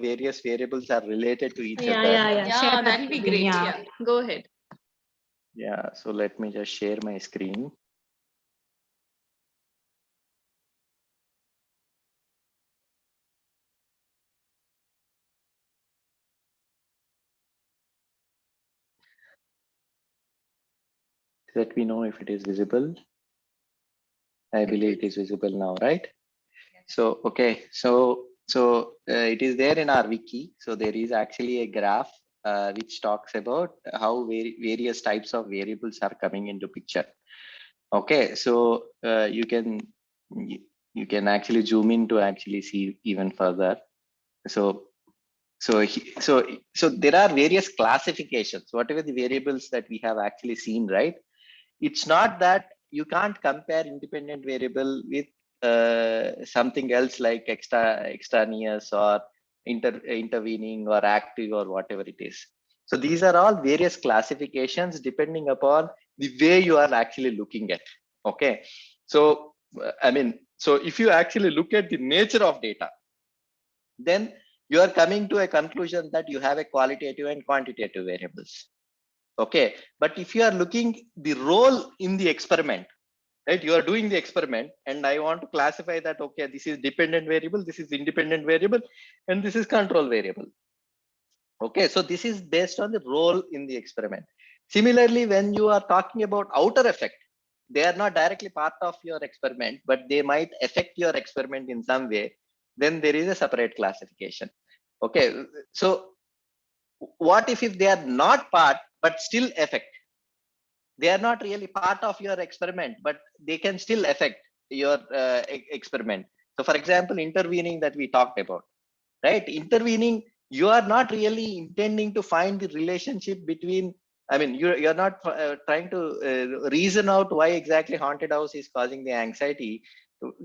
various variables are related to each other. Yeah. Yeah, Share that'll be screen, great. yeah. Yeah, go ahead. Yeah, so let me just share my screen. Let me know if it is visible. I believe it is visible now, right? So, okay, so it is there in our wiki. So there is actually a graph which talks about how various types of variables are coming into picture. Okay, so you can actually zoom in to actually see even further. So there are various classifications, whatever the variables that we have actually seen, right? It's not that you can't compare independent variable with something else like extraneous or intervening or active or whatever it is. So these are all various classifications depending upon the way you are actually looking at. Okay, so so if you actually look at the nature of data, then you are coming to a conclusion that you have a qualitative and quantitative variables. Okay, but if you are looking the role in the experiment, right, you are doing the experiment and I want to classify that, okay, this is dependent variable, this is independent variable, and this is control variable. Okay, so this is based on the role in the experiment. Similarly, when you are talking about outer effect, they are not directly part of your experiment, but they might affect your experiment in some way, then there is a separate classification. Okay, so what if they are not part but still affect? They are not really part of your experiment, but they can still affect your experiment. So for example, intervening that we talked about, right? Intervening, you are not really intending to find the relationship between, you're not trying to reason out why exactly haunted house is causing the anxiety.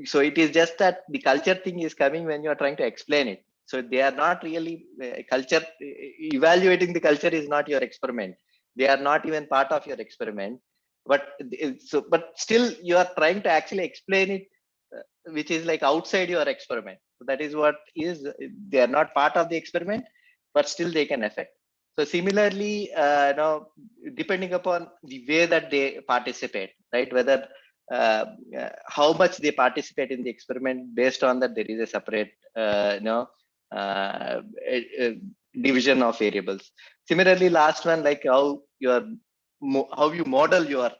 So it is just that the culture thing is coming when you are trying to explain it. So they are not really culture, evaluating the culture is not your experiment. They are not even part of your experiment, but still you are trying to actually explain it, which is like outside your experiment. So that is what is, they are not part of the experiment, but still they can affect. So similarly, depending upon the way that they participate, right, whether how much they participate in the experiment, based on that there is a separate division of variables. Similarly, last one, like how you model your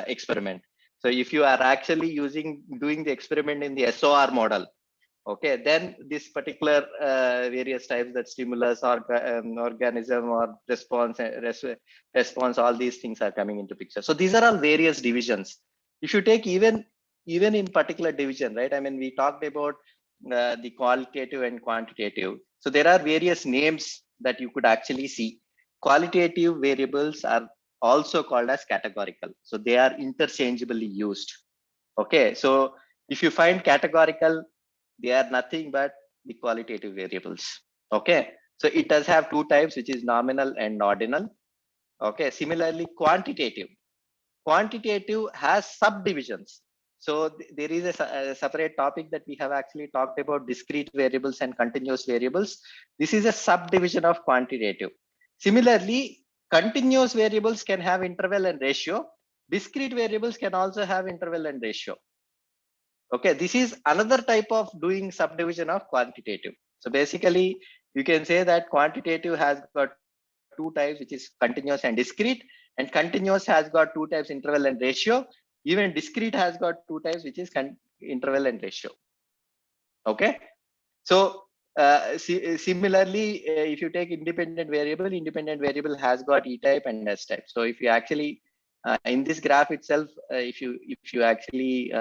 experiment. So if you are actually doing the experiment in the SOR model, okay, then this particular various types, that stimulus or organism or response, all these things are coming into picture. So these are all various divisions. If you take even in particular division, right? We talked about the qualitative and quantitative. So there are various names that you could actually see. Qualitative variables are also called as categorical. So they are interchangeably used. Okay, so if you find categorical, they are nothing but the qualitative variables. Okay, so it does have two types, which is nominal and ordinal. Okay, similarly, quantitative has subdivisions. So there is a separate topic that we have actually talked about, discrete variables and continuous variables. This is a subdivision of quantitative. Similarly, continuous variables can have interval and ratio. Discrete variables can also have interval and ratio. Okay, this is another type of doing subdivision of quantitative. So basically, you can say that quantitative has got two types, which is continuous and discrete, and continuous has got two types, interval and ratio. Even discrete has got two types, which is interval and ratio. Okay, so similarly, if you take independent variable has got E type and S type. So if you actually in this graph itself, if you actually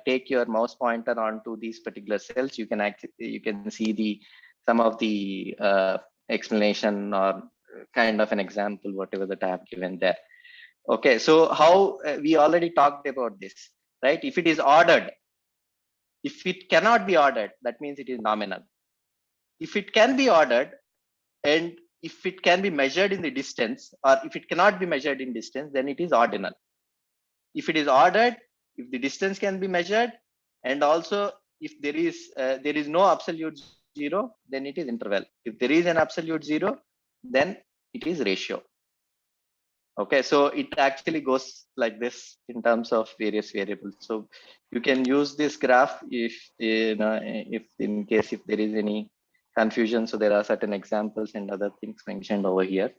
take your mouse pointer onto these particular cells, you can see some of the explanation or kind of an example, whatever that I have given there. Okay, so how we already talked about this, right? If it is ordered, if it cannot be ordered, that means it is nominal. If it can be ordered, and if it can be measured in the distance, or if it cannot be measured in distance, then it is ordinal. If it is ordered, if the distance can be measured, and also if there is no absolute zero, then it is interval. If there is an absolute zero, then it is ratio. Okay, so it actually goes like this in terms of various variables. So you can use this graph if if in case if there is any confusion. So there are certain examples and other things mentioned over here.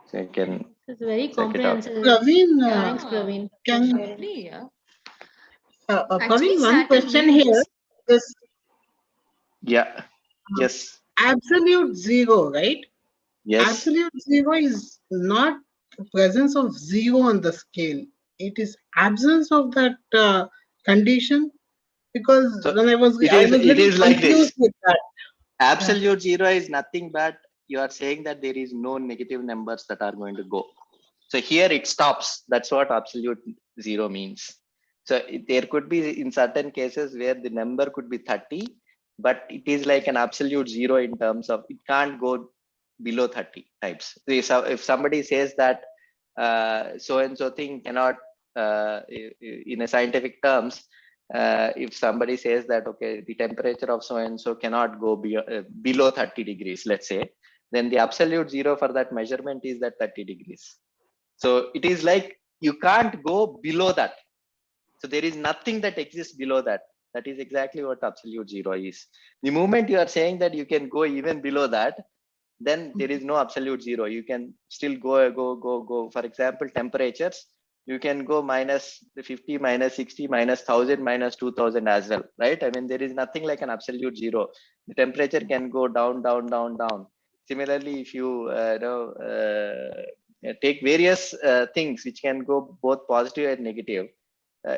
So you can. It's very check it out. comprehensive. Praveen, Thanks, Praveen. can- Lovely, yeah. Praveen, one Saturn question means- here is Yeah. Yes. absolute zero, right? Yes. Absolute zero is not the presence of zero on the scale. It is absence of that condition. Because So when I was it little is like this. confused with that. Absolute zero is nothing but you are saying that there is no negative numbers that are going to go. So here it stops. That's what absolute zero means. So there could be in certain cases where the number could be 30, but it is like an absolute zero in terms of it can't go below 30 types. So if somebody says that so and so thing cannot, in a scientific terms, if somebody says that okay, the temperature of so and so cannot go below 30 degrees, let's say, then the absolute zero for that measurement is that 30 degrees. So it is like you can't go below that. So there is nothing that exists below that. That is exactly what absolute zero is. The moment you are saying that you can go even below that, then there is no absolute zero. You can still go. For example, temperatures, you can go minus 50, minus 60, minus 1000, minus 2000 as well, right? I mean, there is nothing like an absolute zero. The temperature can go down, down, down, down. Similarly, if you take various things which can go both positive and negative,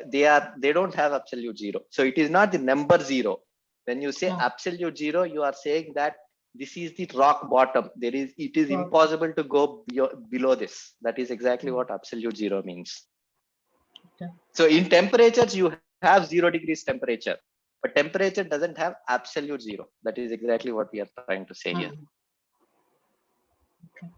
they don't have absolute zero. So it is not the number zero. When you say absolute zero, you are saying that this is the rock bottom. It is impossible to go below this. That is exactly what absolute zero means. Okay. So in temperatures, you have 0 degrees temperature, but temperature doesn't have absolute zero. That is exactly what we are trying to say here. Okay.